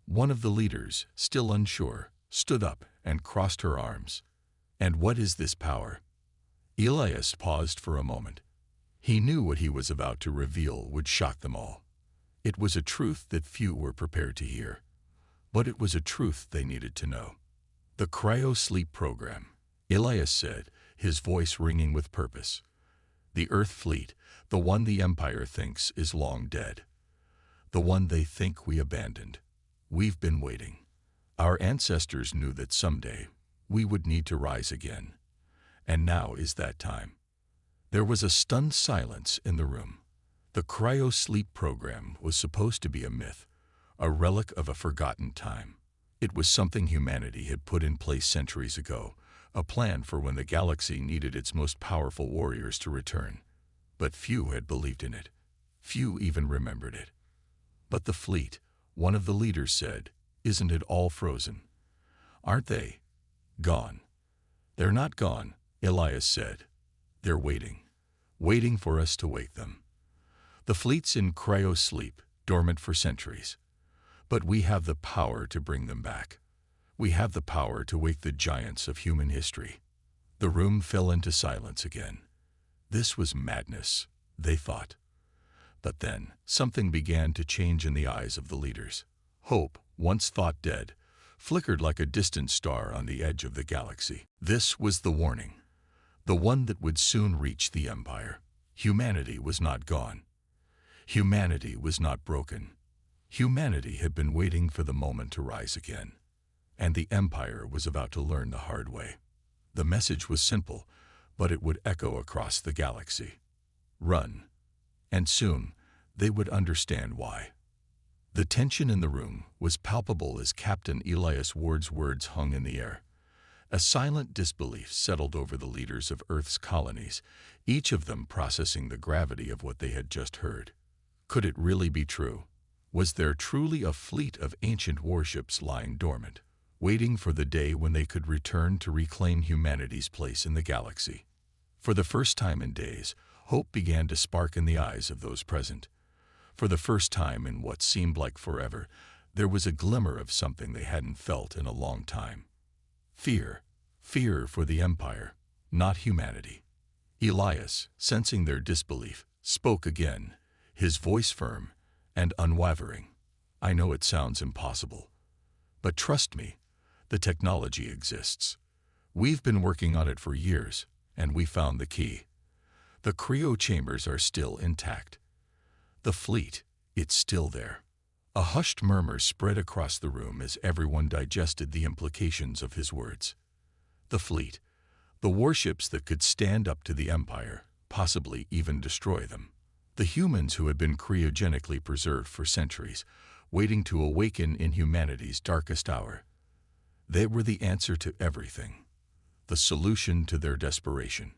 One of the leaders, still unsure, stood up and crossed her arms. "And what is this power?" Elias paused for a moment. He knew what he was about to reveal would shock them all. It was a truth that few were prepared to hear, but it was a truth they needed to know. "The cryo-sleep program," Elias said, his voice ringing with purpose. "The Earth fleet, the one the Empire thinks is long dead. The one they think we abandoned. We've been waiting. Our ancestors knew that someday we would need to rise again. And now is that time." There was a stunned silence in the room. The cryo-sleep program was supposed to be a myth, a relic of a forgotten time. It was something humanity had put in place centuries ago, a plan for when the galaxy needed its most powerful warriors to return. But few had believed in it. Few even remembered it. "But the fleet," one of the leaders said, "isn't it all frozen? Aren't they gone? "They're not gone," Elias said. "They're waiting for us to wake them. The fleet's in cryo-sleep, dormant for centuries. But we have the power to bring them back. We have the power to wake the giants of human history." The room fell into silence again. This was madness, they thought. But then, something began to change in the eyes of the leaders. Hope, once thought dead, flickered like a distant star on the edge of the galaxy. This was the warning, the one that would soon reach the Empire. Humanity was not gone. Humanity was not broken. Humanity had been waiting for the moment to rise again. And the Empire was about to learn the hard way. The message was simple, but it would echo across the galaxy. Run. And soon, they would understand why. The tension in the room was palpable as Captain Elias Ward's words hung in the air. A silent disbelief settled over the leaders of Earth's colonies, each of them processing the gravity of what they had just heard. Could it really be true? Was there truly a fleet of ancient warships lying dormant, waiting for the day when they could return to reclaim humanity's place in the galaxy? For the first time in days, hope began to spark in the eyes of those present. For the first time in what seemed like forever, there was a glimmer of something they hadn't felt in a long time. Fear. Fear for the Empire, not humanity. Elias, sensing their disbelief, spoke again, his voice firm and unwavering. "I know it sounds impossible. But trust me, the technology exists. We've been working on it for years, and we found the key. The cryo chambers are still intact. The fleet, it's still there." A hushed murmur spread across the room as everyone digested the implications of his words. The fleet, the warships that could stand up to the Empire, possibly even destroy them. The humans who had been cryogenically preserved for centuries, waiting to awaken in humanity's darkest hour. They were the answer to everything, the solution to their desperation.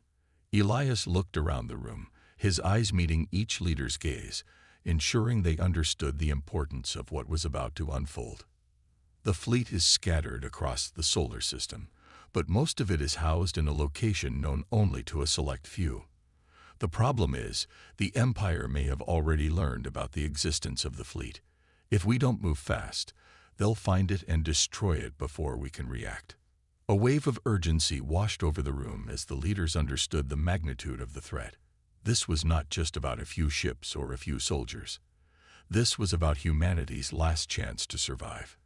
Elias looked around the room, his eyes meeting each leader's gaze, ensuring they understood the importance of what was about to unfold. The fleet is scattered across the solar system, but most of it is housed in a location known only to a select few. The problem is, the Empire may have already learned about the existence of the fleet. If we don't move fast, they'll find it and destroy it before we can react. A wave of urgency washed over the room as the leaders understood the magnitude of the threat. This was not just about a few ships or a few soldiers. This was about humanity's last chance to survive.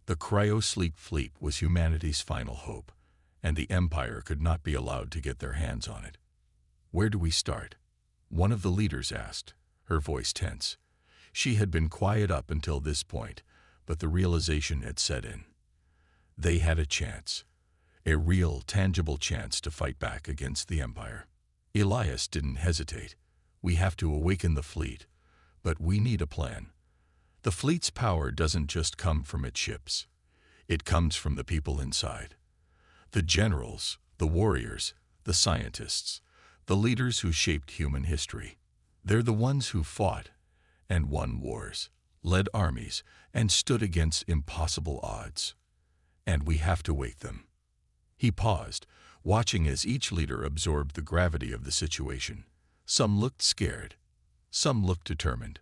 The cryo-sleep fleet was humanity's final hope, and the Empire could not be allowed to get their hands on it. "Where do we start?" one of the leaders asked, her voice tense. She had been quiet up until this point, but the realization had set in. They had a chance, a real, tangible chance to fight back against the Empire. Elias didn't hesitate. "We have to awaken the fleet, but we need a plan. The fleet's power doesn't just come from its ships. It comes from the people inside. The generals, the warriors, the scientists, the leaders who shaped human history. They're the ones who fought and won wars, led armies, and stood against impossible odds. And we have to wake them." He paused, watching as each leader absorbed the gravity of the situation. Some looked scared. Some looked determined.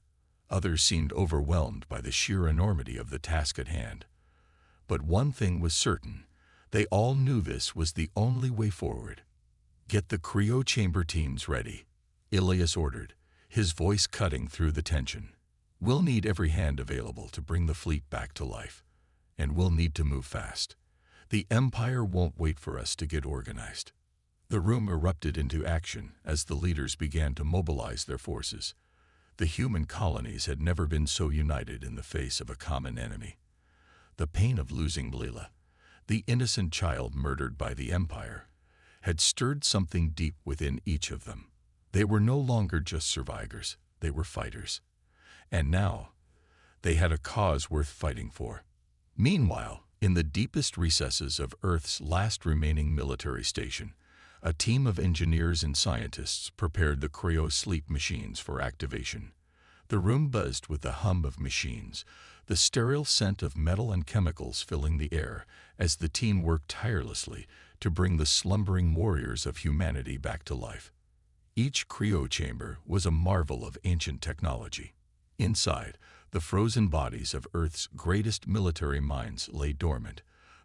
Others seemed overwhelmed by the sheer enormity of the task at hand. But one thing was certain. They all knew this was the only way forward. "Get the cryo chamber teams ready," Elias ordered, his voice cutting through the tension. "We'll need every hand available to bring the fleet back to life, and we'll need to move fast. The Empire won't wait for us to get organized." The room erupted into action as the leaders began to mobilize their forces. The human colonies had never been so united in the face of a common enemy. The pain of losing Leela, the innocent child murdered by the Empire, had stirred something deep within each of them. They were no longer just survivors, they were fighters. And now, they had a cause worth fighting for. Meanwhile, in the deepest recesses of Earth's last remaining military station, a team of engineers and scientists prepared the cryo-sleep machines for activation. The room buzzed with the hum of machines, the sterile scent of metal and chemicals filling the air as the team worked tirelessly to bring the slumbering warriors of humanity back to life. Each cryo chamber was a marvel of ancient technology. Inside, the frozen bodies of Earth's greatest military minds lay dormant,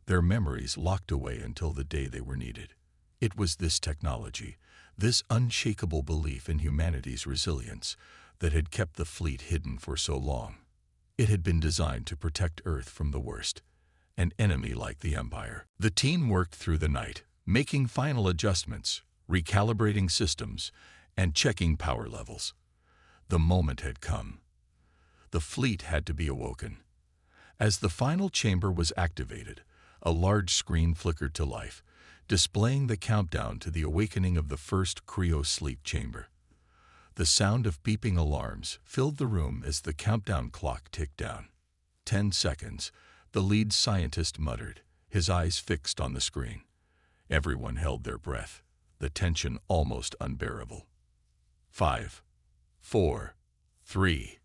their memories locked away until the day they were needed. It was this technology, this unshakable belief in humanity's resilience, that had kept the fleet hidden for so long. It had been designed to protect Earth from the worst, an enemy like the Empire. The team worked through the night, making final adjustments, recalibrating systems, and checking power levels. The moment had come. The fleet had to be awoken. As the final chamber was activated, a large screen flickered to life, displaying the countdown to the awakening of the first cryo sleep chamber. The sound of beeping alarms filled the room as the countdown clock ticked down. 10 seconds, the lead scientist muttered, his eyes fixed on the screen. Everyone held their breath, the tension almost unbearable. 5, 4, 3.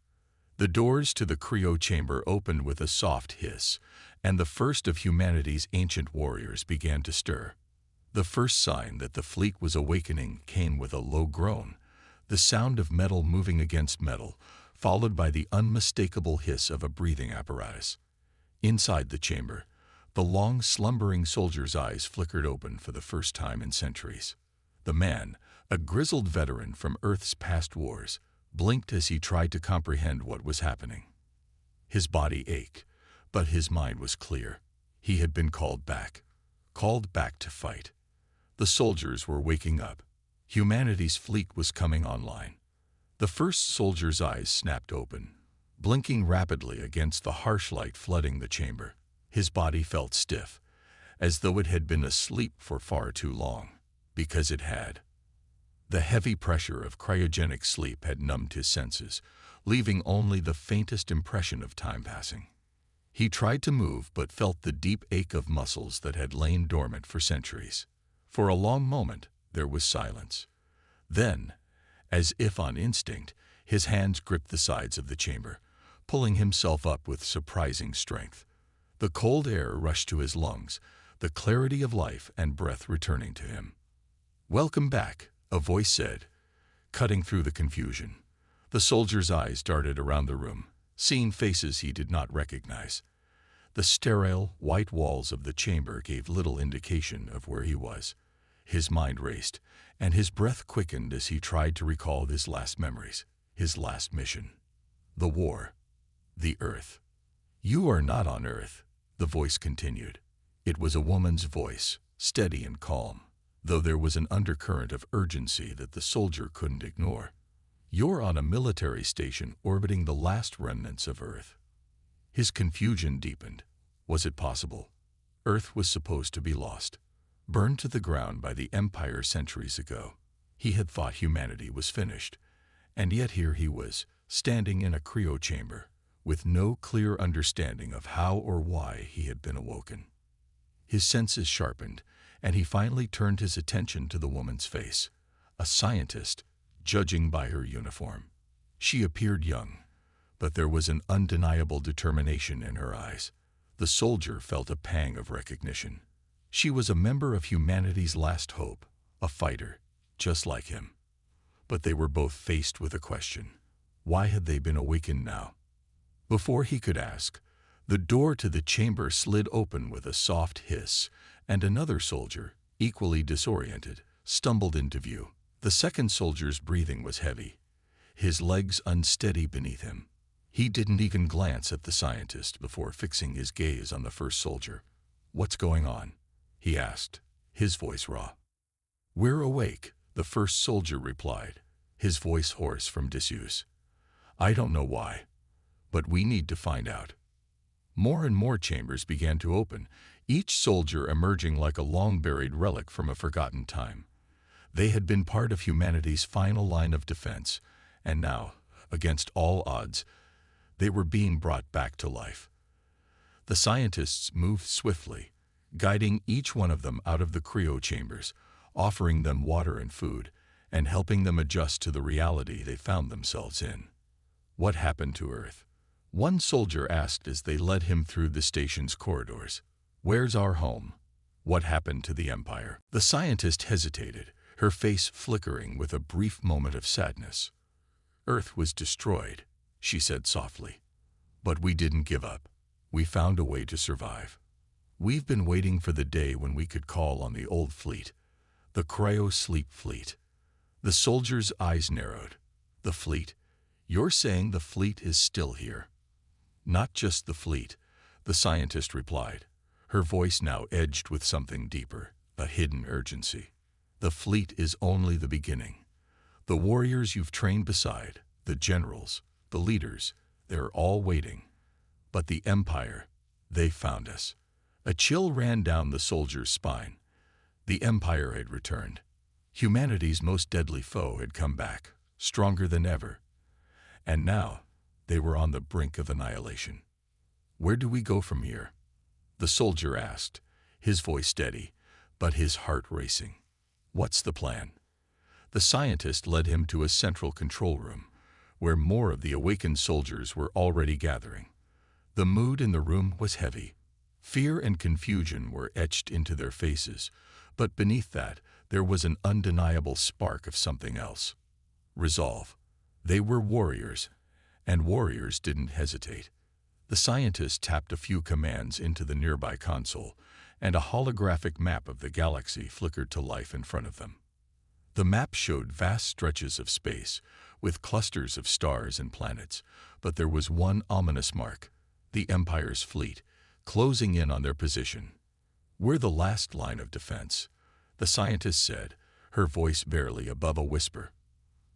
The doors to the cryo chamber opened with a soft hiss, and the first of humanity's ancient warriors began to stir. The first sign that the fleet was awakening came with a low groan, the sound of metal moving against metal, followed by the unmistakable hiss of a breathing apparatus. Inside the chamber, the long, slumbering soldier's eyes flickered open for the first time in centuries. The man, a grizzled veteran from Earth's past wars, blinked as he tried to comprehend what was happening. His body ached, but his mind was clear. He had been called back to fight. The soldiers were waking up. Humanity's fleet was coming online. The first soldier's eyes snapped open, blinking rapidly against the harsh light flooding the chamber. His body felt stiff, as though it had been asleep for far too long, because it had. The heavy pressure of cryogenic sleep had numbed his senses, leaving only the faintest impression of time passing. He tried to move but felt the deep ache of muscles that had lain dormant for centuries. For a long moment, there was silence. Then, as if on instinct, his hands gripped the sides of the chamber, pulling himself up with surprising strength. The cold air rushed to his lungs, the clarity of life and breath returning to him. "Welcome back," a voice said, cutting through the confusion. The soldier's eyes darted around the room, seeing faces he did not recognize. The sterile, white walls of the chamber gave little indication of where he was. His mind raced, and his breath quickened as he tried to recall his last memories, his last mission. The war. The Earth. "You are not on Earth," the voice continued. It was a woman's voice, steady and calm, though there was an undercurrent of urgency that the soldier couldn't ignore. "You're on a military station orbiting the last remnants of Earth." His confusion deepened. Was it possible? Earth was supposed to be lost, burned to the ground by the Empire centuries ago. He had thought humanity was finished, and yet here he was, standing in a cryo chamber, with no clear understanding of how or why he had been awoken. His senses sharpened, and he finally turned his attention to the woman's face, a scientist, judging by her uniform. She appeared young, but there was an undeniable determination in her eyes. The soldier felt a pang of recognition. She was a member of humanity's last hope, a fighter, just like him. But they were both faced with a question. Why had they been awakened now? Before he could ask, the door to the chamber slid open with a soft hiss, and another soldier, equally disoriented, stumbled into view. The second soldier's breathing was heavy, his legs unsteady beneath him. He didn't even glance at the scientist before fixing his gaze on the first soldier. "What's going on?" he asked, his voice raw. "We're awake," the first soldier replied, his voice hoarse from disuse. "I don't know why, but we need to find out." More and more chambers began to open, each soldier emerging like a long-buried relic from a forgotten time. They had been part of humanity's final line of defense, and now, against all odds, they were being brought back to life. The scientists moved swiftly, guiding each one of them out of the cryo chambers, offering them water and food, and helping them adjust to the reality they found themselves in. What happened to Earth? One soldier asked as they led him through the station's corridors. Where's our home? What happened to the Empire? The scientist hesitated, her face flickering with a brief moment of sadness. Earth was destroyed, she said softly. But we didn't give up. We found a way to survive. We've been waiting for the day when we could call on the old fleet, the cryo-sleep fleet. The soldier's eyes narrowed. The fleet? You're saying the fleet is still here? Not just the fleet, the scientist replied, her voice now edged with something deeper, a hidden urgency. The fleet is only the beginning. The warriors you've trained beside, the generals, the leaders, they're all waiting. But the Empire, they found us. A chill ran down the soldier's spine. The Empire had returned. Humanity's most deadly foe had come back, stronger than ever. And now, they were on the brink of annihilation. Where do we go from here? The soldier asked, his voice steady, but his heart racing. What's the plan? The scientist led him to a central control room, where more of the awakened soldiers were already gathering. The mood in the room was heavy. Fear and confusion were etched into their faces, but beneath that, there was an undeniable spark of something else. Resolve. They were warriors, and warriors didn't hesitate. The scientist tapped a few commands into the nearby console, and a holographic map of the galaxy flickered to life in front of them. The map showed vast stretches of space, with clusters of stars and planets, but there was one ominous mark, the Empire's fleet, closing in on their position. We're the last line of defense, the scientist said, her voice barely above a whisper.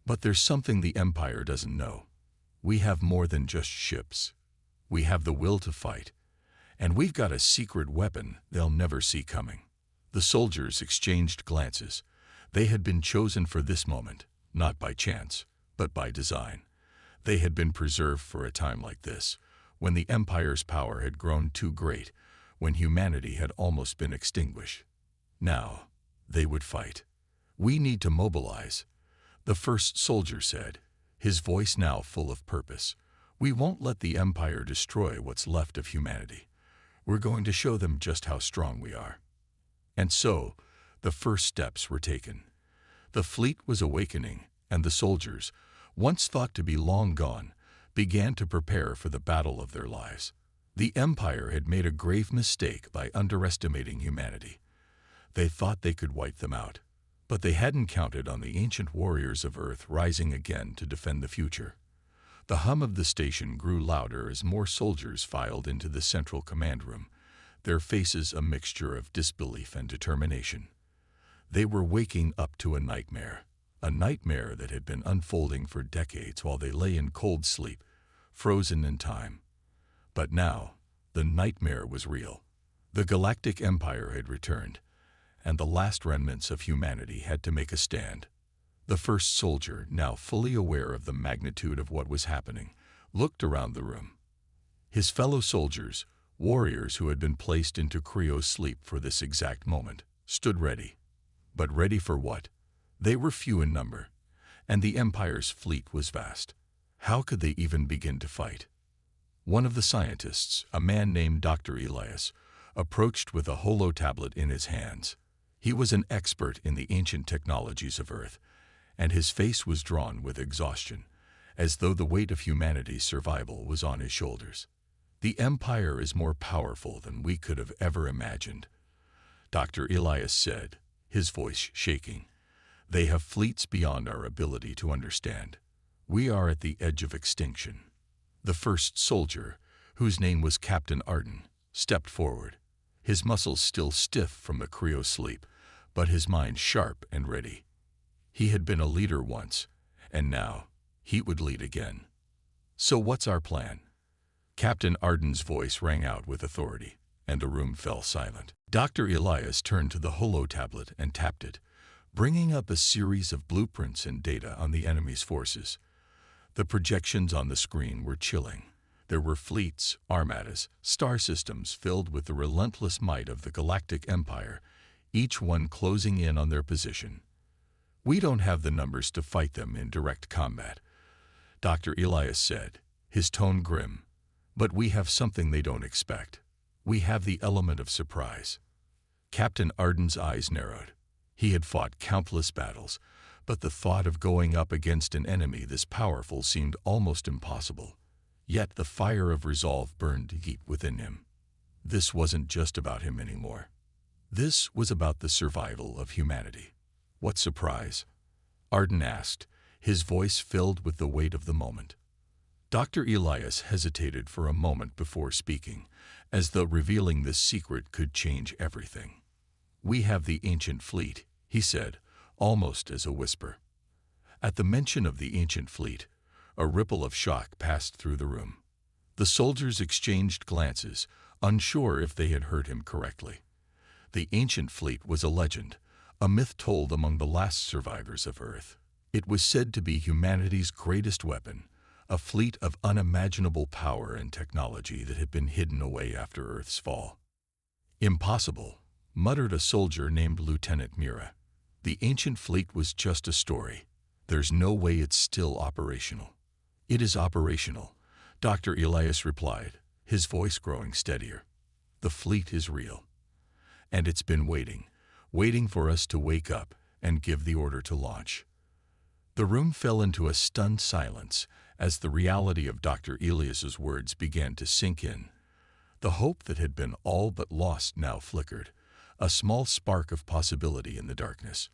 But there's something the Empire doesn't know. We have more than just ships. We have the will to fight, and we've got a secret weapon they'll never see coming. The soldiers exchanged glances. They had been chosen for this moment, not by chance, but by design. They had been preserved for a time like this, when the Empire's power had grown too great, when humanity had almost been extinguished. Now, they would fight. We need to mobilize, the first soldier said, his voice now full of purpose. We won't let the Empire destroy what's left of humanity. We're going to show them just how strong we are. And so, the first steps were taken. The fleet was awakening, and the soldiers, once thought to be long gone, began to prepare for the battle of their lives. The Empire had made a grave mistake by underestimating humanity. They thought they could wipe them out, but they hadn't counted on the ancient warriors of Earth rising again to defend the future. The hum of the station grew louder as more soldiers filed into the central command room, their faces a mixture of disbelief and determination. They were waking up to a nightmare that had been unfolding for decades while they lay in cold sleep, frozen in time. But now, the nightmare was real. The Galactic Empire had returned, and the last remnants of humanity had to make a stand. The first soldier, now fully aware of the magnitude of what was happening, looked around the room. His fellow soldiers, warriors who had been placed into cryo-sleep for this exact moment, stood ready. But ready for what? They were few in number, and the Empire's fleet was vast. How could they even begin to fight? One of the scientists, a man named Dr. Elias, approached with a holo-tablet in his hands. He was an expert in the ancient technologies of Earth, and his face was drawn with exhaustion, as though the weight of humanity's survival was on his shoulders. The Empire is more powerful than we could have ever imagined, Dr. Elias said, his voice shaking. They have fleets beyond our ability to understand. We are at the edge of extinction. The first soldier, whose name was Captain Arden, stepped forward, his muscles still stiff from the cryo-sleep, but his mind sharp and ready. He had been a leader once, and now he would lead again. So what's our plan? Captain Arden's voice rang out with authority, and the room fell silent. Dr. Elias turned to the holo-tablet and tapped it, bringing up a series of blueprints and data on the enemy's forces. The projections on the screen were chilling. There were fleets, armadas, star systems filled with the relentless might of the Galactic Empire, each one closing in on their position. We don't have the numbers to fight them in direct combat, Dr. Elias said, his tone grim. "But we have something they don't expect. We have the element of surprise." Captain Arden's eyes narrowed. He had fought countless battles, but the thought of going up against an enemy this powerful seemed almost impossible. Yet the fire of resolve burned deep within him. This wasn't just about him anymore. This was about the survival of humanity. "What surprise?" Arden asked, his voice filled with the weight of the moment. Dr. Elias hesitated for a moment before speaking, as though revealing this secret could change everything. "We have the ancient fleet," he said, almost as a whisper. At the mention of the ancient fleet, a ripple of shock passed through the room. The soldiers exchanged glances, unsure if they had heard him correctly. The ancient fleet was a legend, a myth told among the last survivors of Earth. It was said to be humanity's greatest weapon, a fleet of unimaginable power and technology that had been hidden away after Earth's fall. "Impossible," muttered a soldier named Lieutenant Mira. "The ancient fleet was just a story. There's no way it's still operational." "It is operational," Dr. Elias replied, his voice growing steadier. "The fleet is real. And it's been waiting for us to wake up and give the order to launch." The room fell into a stunned silence as the reality of Dr. Elias's words began to sink in. The hope that had been all but lost now flickered, a small spark of possibility in the darkness.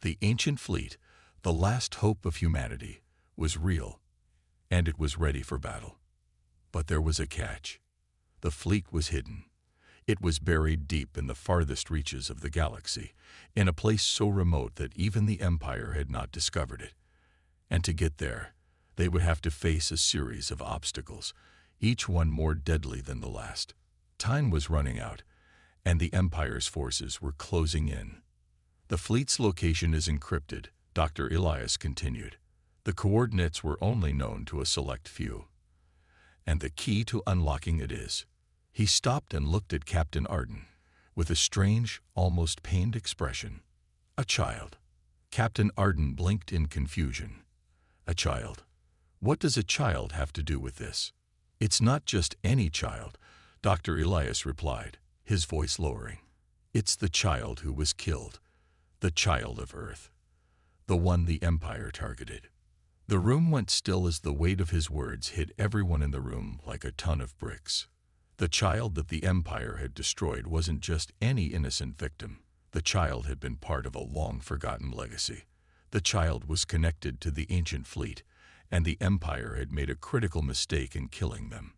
The ancient fleet, the last hope of humanity, was real, and it was ready for battle. But there was a catch. The fleet was hidden. It was buried deep in the farthest reaches of the galaxy, in a place so remote that even the Empire had not discovered it. And to get there, they would have to face a series of obstacles, each one more deadly than the last. Time was running out, and the Empire's forces were closing in. "The fleet's location is encrypted," Dr. Elias continued. "The coordinates were only known to a select few. And the key to unlocking it is..." He stopped and looked at Captain Arden, with a strange, almost pained expression. "A child." Captain Arden blinked in confusion. "A child? What does a child have to do with this?" "It's not just any child," Dr. Elias replied, his voice lowering. "It's the child who was killed, the child of Earth, the one the Empire targeted." The room went still as the weight of his words hit everyone in the room like a ton of bricks. The child that the Empire had destroyed wasn't just any innocent victim. The child had been part of a long-forgotten legacy. The child was connected to the ancient fleet, and the Empire had made a critical mistake in killing them.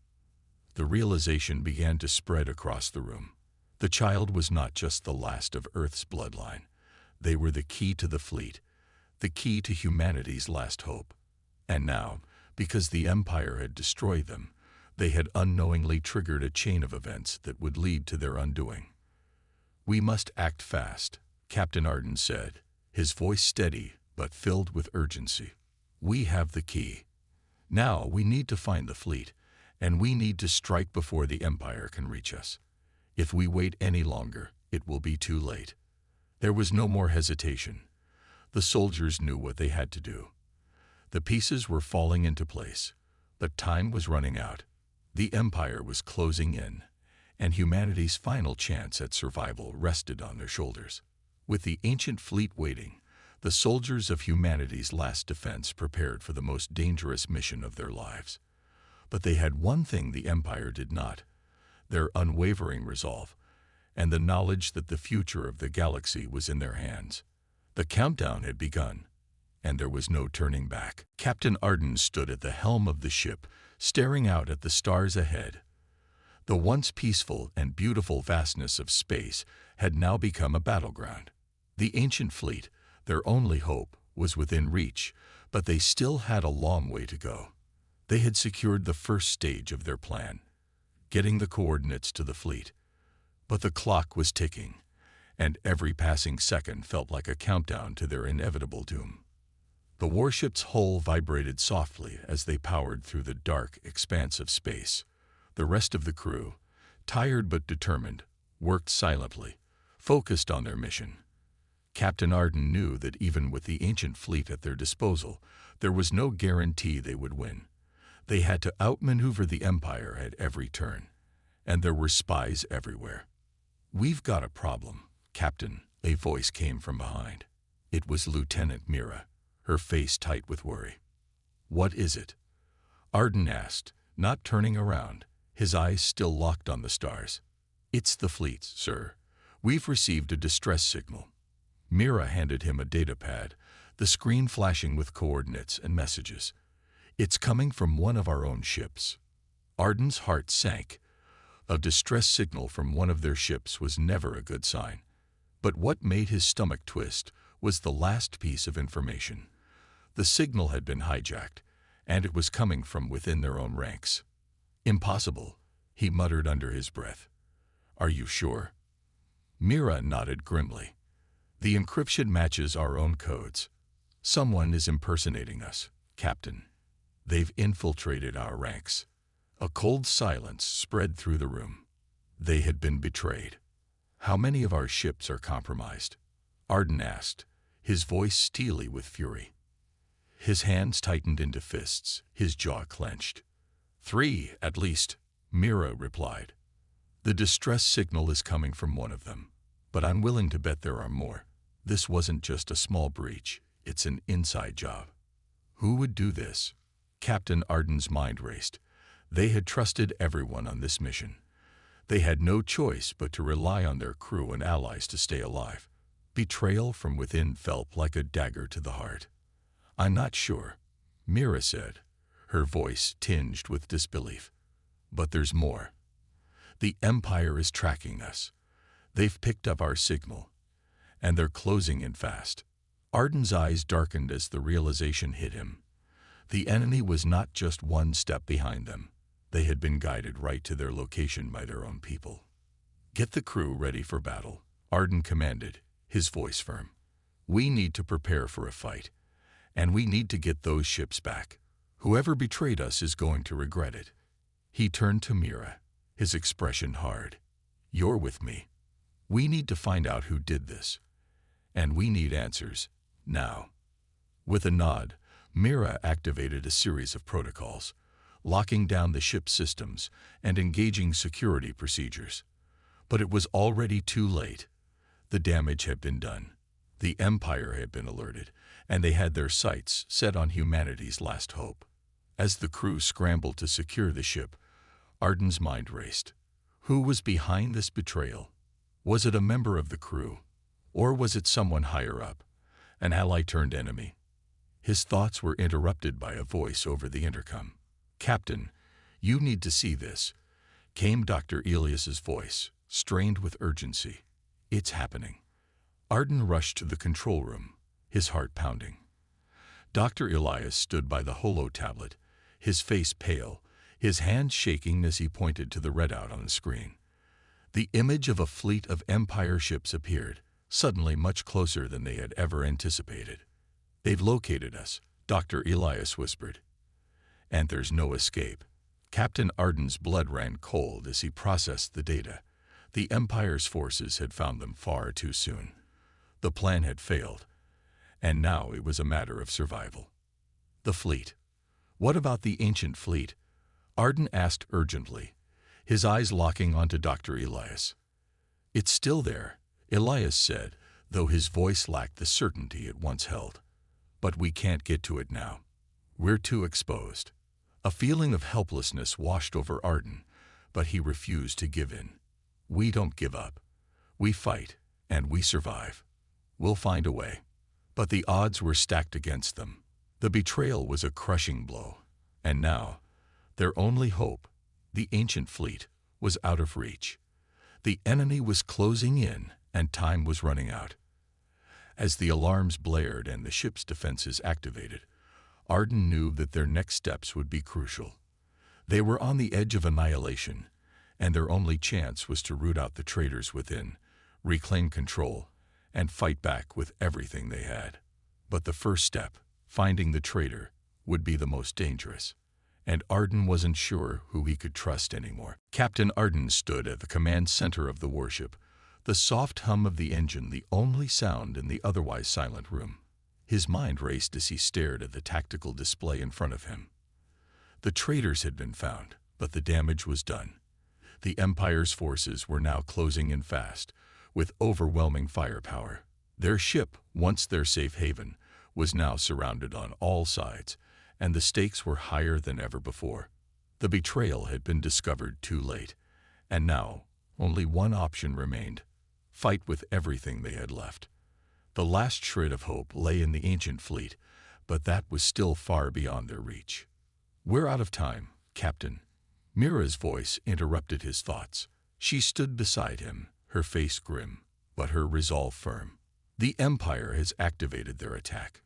The realization began to spread across the room. The child was not just the last of Earth's bloodline. They were the key to the fleet, the key to humanity's last hope. And now, because the Empire had destroyed them, they had unknowingly triggered a chain of events that would lead to their undoing. "We must act fast," Captain Arden said, his voice steady but filled with urgency. "We have the key. Now we need to find the fleet, and we need to strike before the Empire can reach us. If we wait any longer, it will be too late." There was no more hesitation. The soldiers knew what they had to do. The pieces were falling into place, but time was running out. The Empire was closing in, and humanity's final chance at survival rested on their shoulders. With the ancient fleet waiting, the soldiers of humanity's last defense prepared for the most dangerous mission of their lives. But they had one thing the Empire did not: their unwavering resolve, and the knowledge that the future of the galaxy was in their hands. The countdown had begun, and there was no turning back. Captain Arden stood at the helm of the ship, staring out at the stars ahead. The once peaceful and beautiful vastness of space had now become a battleground. The ancient fleet, their only hope, was within reach, but they still had a long way to go. They had secured the first stage of their plan, getting the coordinates to the fleet. But the clock was ticking, and every passing second felt like a countdown to their inevitable doom. The warship's hull vibrated softly as they powered through the dark expanse of space. The rest of the crew, tired but determined, worked silently, focused on their mission. Captain Arden knew that even with the ancient fleet at their disposal, there was no guarantee they would win. They had to outmaneuver the Empire at every turn, and there were spies everywhere. "We've got a problem, Captain," a voice came from behind. It was Lieutenant Mira, her face tight with worry. "What is it?" Arden asked, not turning around, his eyes still locked on the stars. "It's the fleet, sir. We've received a distress signal." Mira handed him a datapad, the screen flashing with coordinates and messages. "It's coming from one of our own ships." Arden's heart sank. A distress signal from one of their ships was never a good sign. But what made his stomach twist was the last piece of information. The signal had been hijacked, and it was coming from within their own ranks. "Impossible," he muttered under his breath. "Are you sure?" Mira nodded grimly. "The encryption matches our own codes. Someone is impersonating us, Captain. They've infiltrated our ranks." A cold silence spread through the room. They had been betrayed. "How many of our ships are compromised?" Arden asked, his voice steely with fury. His hands tightened into fists, his jaw clenched. "3, at least," Mira replied. "The distress signal is coming from one of them, but I'm willing to bet there are more. This wasn't just a small breach, it's an inside job." Who would do this? Captain Arden's mind raced. They had trusted everyone on this mission. They had no choice but to rely on their crew and allies to stay alive. Betrayal from within felt like a dagger to the heart. "I'm not sure," Mira said, her voice tinged with disbelief. "But there's more. The Empire is tracking us. They've picked up our signal, and they're closing in fast." Arden's eyes darkened as the realization hit him. The enemy was not just one step behind them. They had been guided right to their location by their own people. "Get the crew ready for battle," Arden commanded, his voice firm. "We need to prepare for a fight, and we need to get those ships back. Whoever betrayed us is going to regret it." He turned to Mira, his expression hard. "You're with me. We need to find out who did this, and we need answers, now." With a nod, Mira activated a series of protocols, locking down the ship's systems and engaging security procedures. But it was already too late. The damage had been done. The Empire had been alerted, and they had their sights set on humanity's last hope. As the crew scrambled to secure the ship, Arden's mind raced. Who was behind this betrayal? Was it a member of the crew? Or was it someone higher up, an ally turned enemy? His thoughts were interrupted by a voice over the intercom. "Captain, you need to see this," came Dr. Elias's voice, strained with urgency. "It's happening." Arden rushed to the control room, his heart pounding. Dr. Elias stood by the holo tablet, his face pale, his hand shaking as he pointed to the readout on the screen. The image of a fleet of Empire ships appeared, suddenly much closer than they had ever anticipated. "They've located us," Dr. Elias whispered. "And there's no escape." Captain Arden's blood ran cold as he processed the data. The Empire's forces had found them far too soon. The plan had failed, and now it was a matter of survival. The fleet. What about the ancient fleet? Arden asked urgently, his eyes locking onto Dr. Elias. "It's still there," Elias said, though his voice lacked the certainty it once held. "But we can't get to it now. We're too exposed." A feeling of helplessness washed over Arden, but he refused to give in. "We don't give up. We fight, and we survive. We'll find a way." But the odds were stacked against them. The betrayal was a crushing blow, and now, their only hope, the ancient fleet, was out of reach. The enemy was closing in, and time was running out. As the alarms blared and the ship's defenses activated, Arden knew that their next steps would be crucial. They were on the edge of annihilation, and their only chance was to root out the traitors within, reclaim control, and fight back with everything they had. But the first step, finding the traitor, would be the most dangerous, and Arden wasn't sure who he could trust anymore. Captain Arden stood at the command center of the warship, the soft hum of the engine the only sound in the otherwise silent room. His mind raced as he stared at the tactical display in front of him. The traitors had been found, but the damage was done. The Empire's forces were now closing in fast, with overwhelming firepower. Their ship, once their safe haven, was now surrounded on all sides, and the stakes were higher than ever before. The betrayal had been discovered too late, and now only one option remained: fight with everything they had left. The last shred of hope lay in the ancient fleet, but that was still far beyond their reach. "We're out of time, Captain." Mira's voice interrupted his thoughts. She stood beside him, her face grim, but her resolve firm. "The Empire has activated their attack.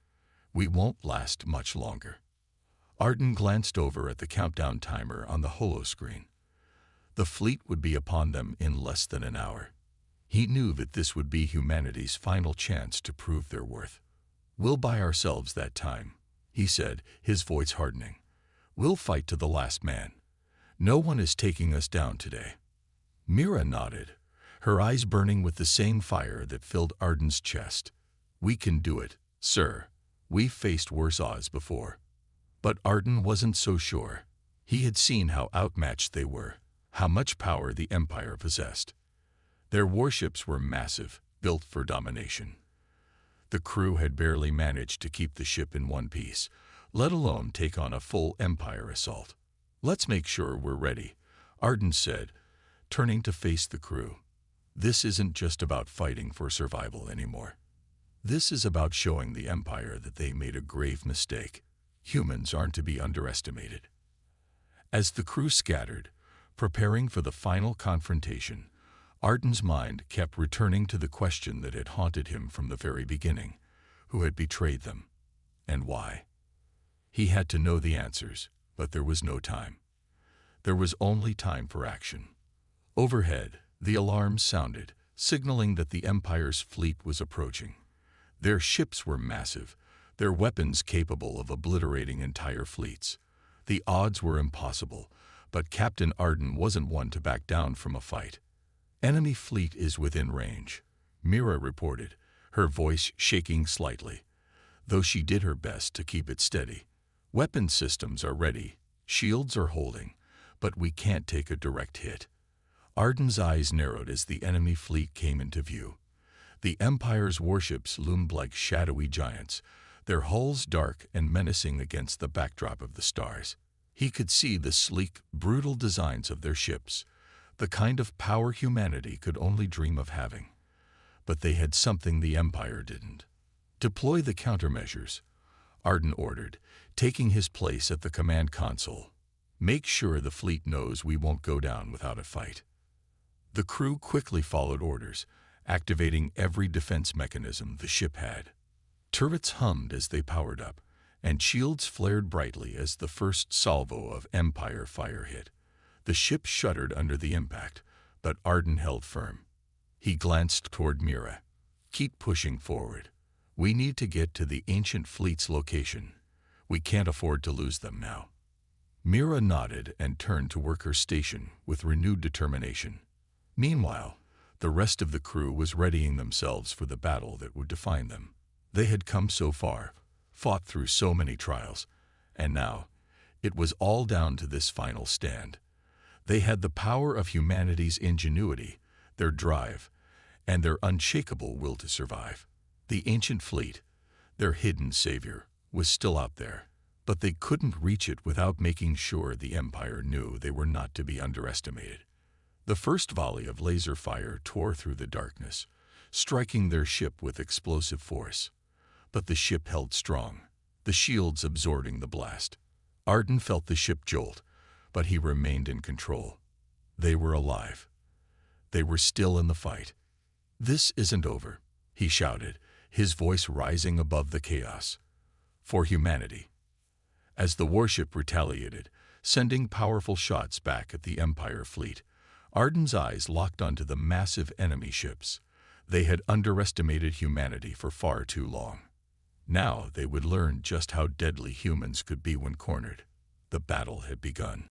We won't last much longer." Arden glanced over at the countdown timer on the holoscreen. The fleet would be upon them in less than an hour. He knew that this would be humanity's final chance to prove their worth. "We'll buy ourselves that time," he said, his voice hardening. "We'll fight to the last man. No one is taking us down today." Mira nodded, her eyes burning with the same fire that filled Arden's chest. "We can do it, sir. We've faced worse odds before." But Arden wasn't so sure. He had seen how outmatched they were, how much power the Empire possessed. Their warships were massive, built for domination. The crew had barely managed to keep the ship in one piece, let alone take on a full Empire assault. "Let's make sure we're ready," Arden said, turning to face the crew. "This isn't just about fighting for survival anymore. This is about showing the Empire that they made a grave mistake. Humans aren't to be underestimated." As the crew scattered, preparing for the final confrontation, Arden's mind kept returning to the question that had haunted him from the very beginning: who had betrayed them, and why? He had to know the answers, but there was no time. There was only time for action. Overhead, the alarms sounded, signaling that the Empire's fleet was approaching. Their ships were massive, their weapons capable of obliterating entire fleets. The odds were impossible, but Captain Arden wasn't one to back down from a fight. "Enemy fleet is within range," Mira reported, her voice shaking slightly, though she did her best to keep it steady. "Weapon systems are ready, shields are holding, but we can't take a direct hit." Arden's eyes narrowed as the enemy fleet came into view. The Empire's warships loomed like shadowy giants, their hulls dark and menacing against the backdrop of the stars. He could see the sleek, brutal designs of their ships, the kind of power humanity could only dream of having. But they had something the Empire didn't. "Deploy the countermeasures," Arden ordered, taking his place at the command console. "Make sure the fleet knows we won't go down without a fight." The crew quickly followed orders, activating every defense mechanism the ship had. Turrets hummed as they powered up, and shields flared brightly as the first salvo of Empire fire hit. The ship shuddered under the impact, but Arden held firm. He glanced toward Mira. "Keep pushing forward. We need to get to the ancient fleet's location. We can't afford to lose them now." Mira nodded and turned to work her station with renewed determination. Meanwhile, the rest of the crew was readying themselves for the battle that would define them. They had come so far, fought through so many trials, and now it was all down to this final stand. They had the power of humanity's ingenuity, their drive, and their unshakable will to survive. The ancient fleet, their hidden savior, was still out there, but they couldn't reach it without making sure the Empire knew they were not to be underestimated. The first volley of laser fire tore through the darkness, striking their ship with explosive force. But the ship held strong, the shields absorbing the blast. Arden felt the ship jolt, but he remained in control. They were alive. They were still in the fight. "This isn't over," he shouted, his voice rising above the chaos. "For humanity." As the warship retaliated, sending powerful shots back at the Empire fleet, Arden's eyes locked onto the massive enemy ships. They had underestimated humanity for far too long. Now they would learn just how deadly humans could be when cornered. The battle had begun.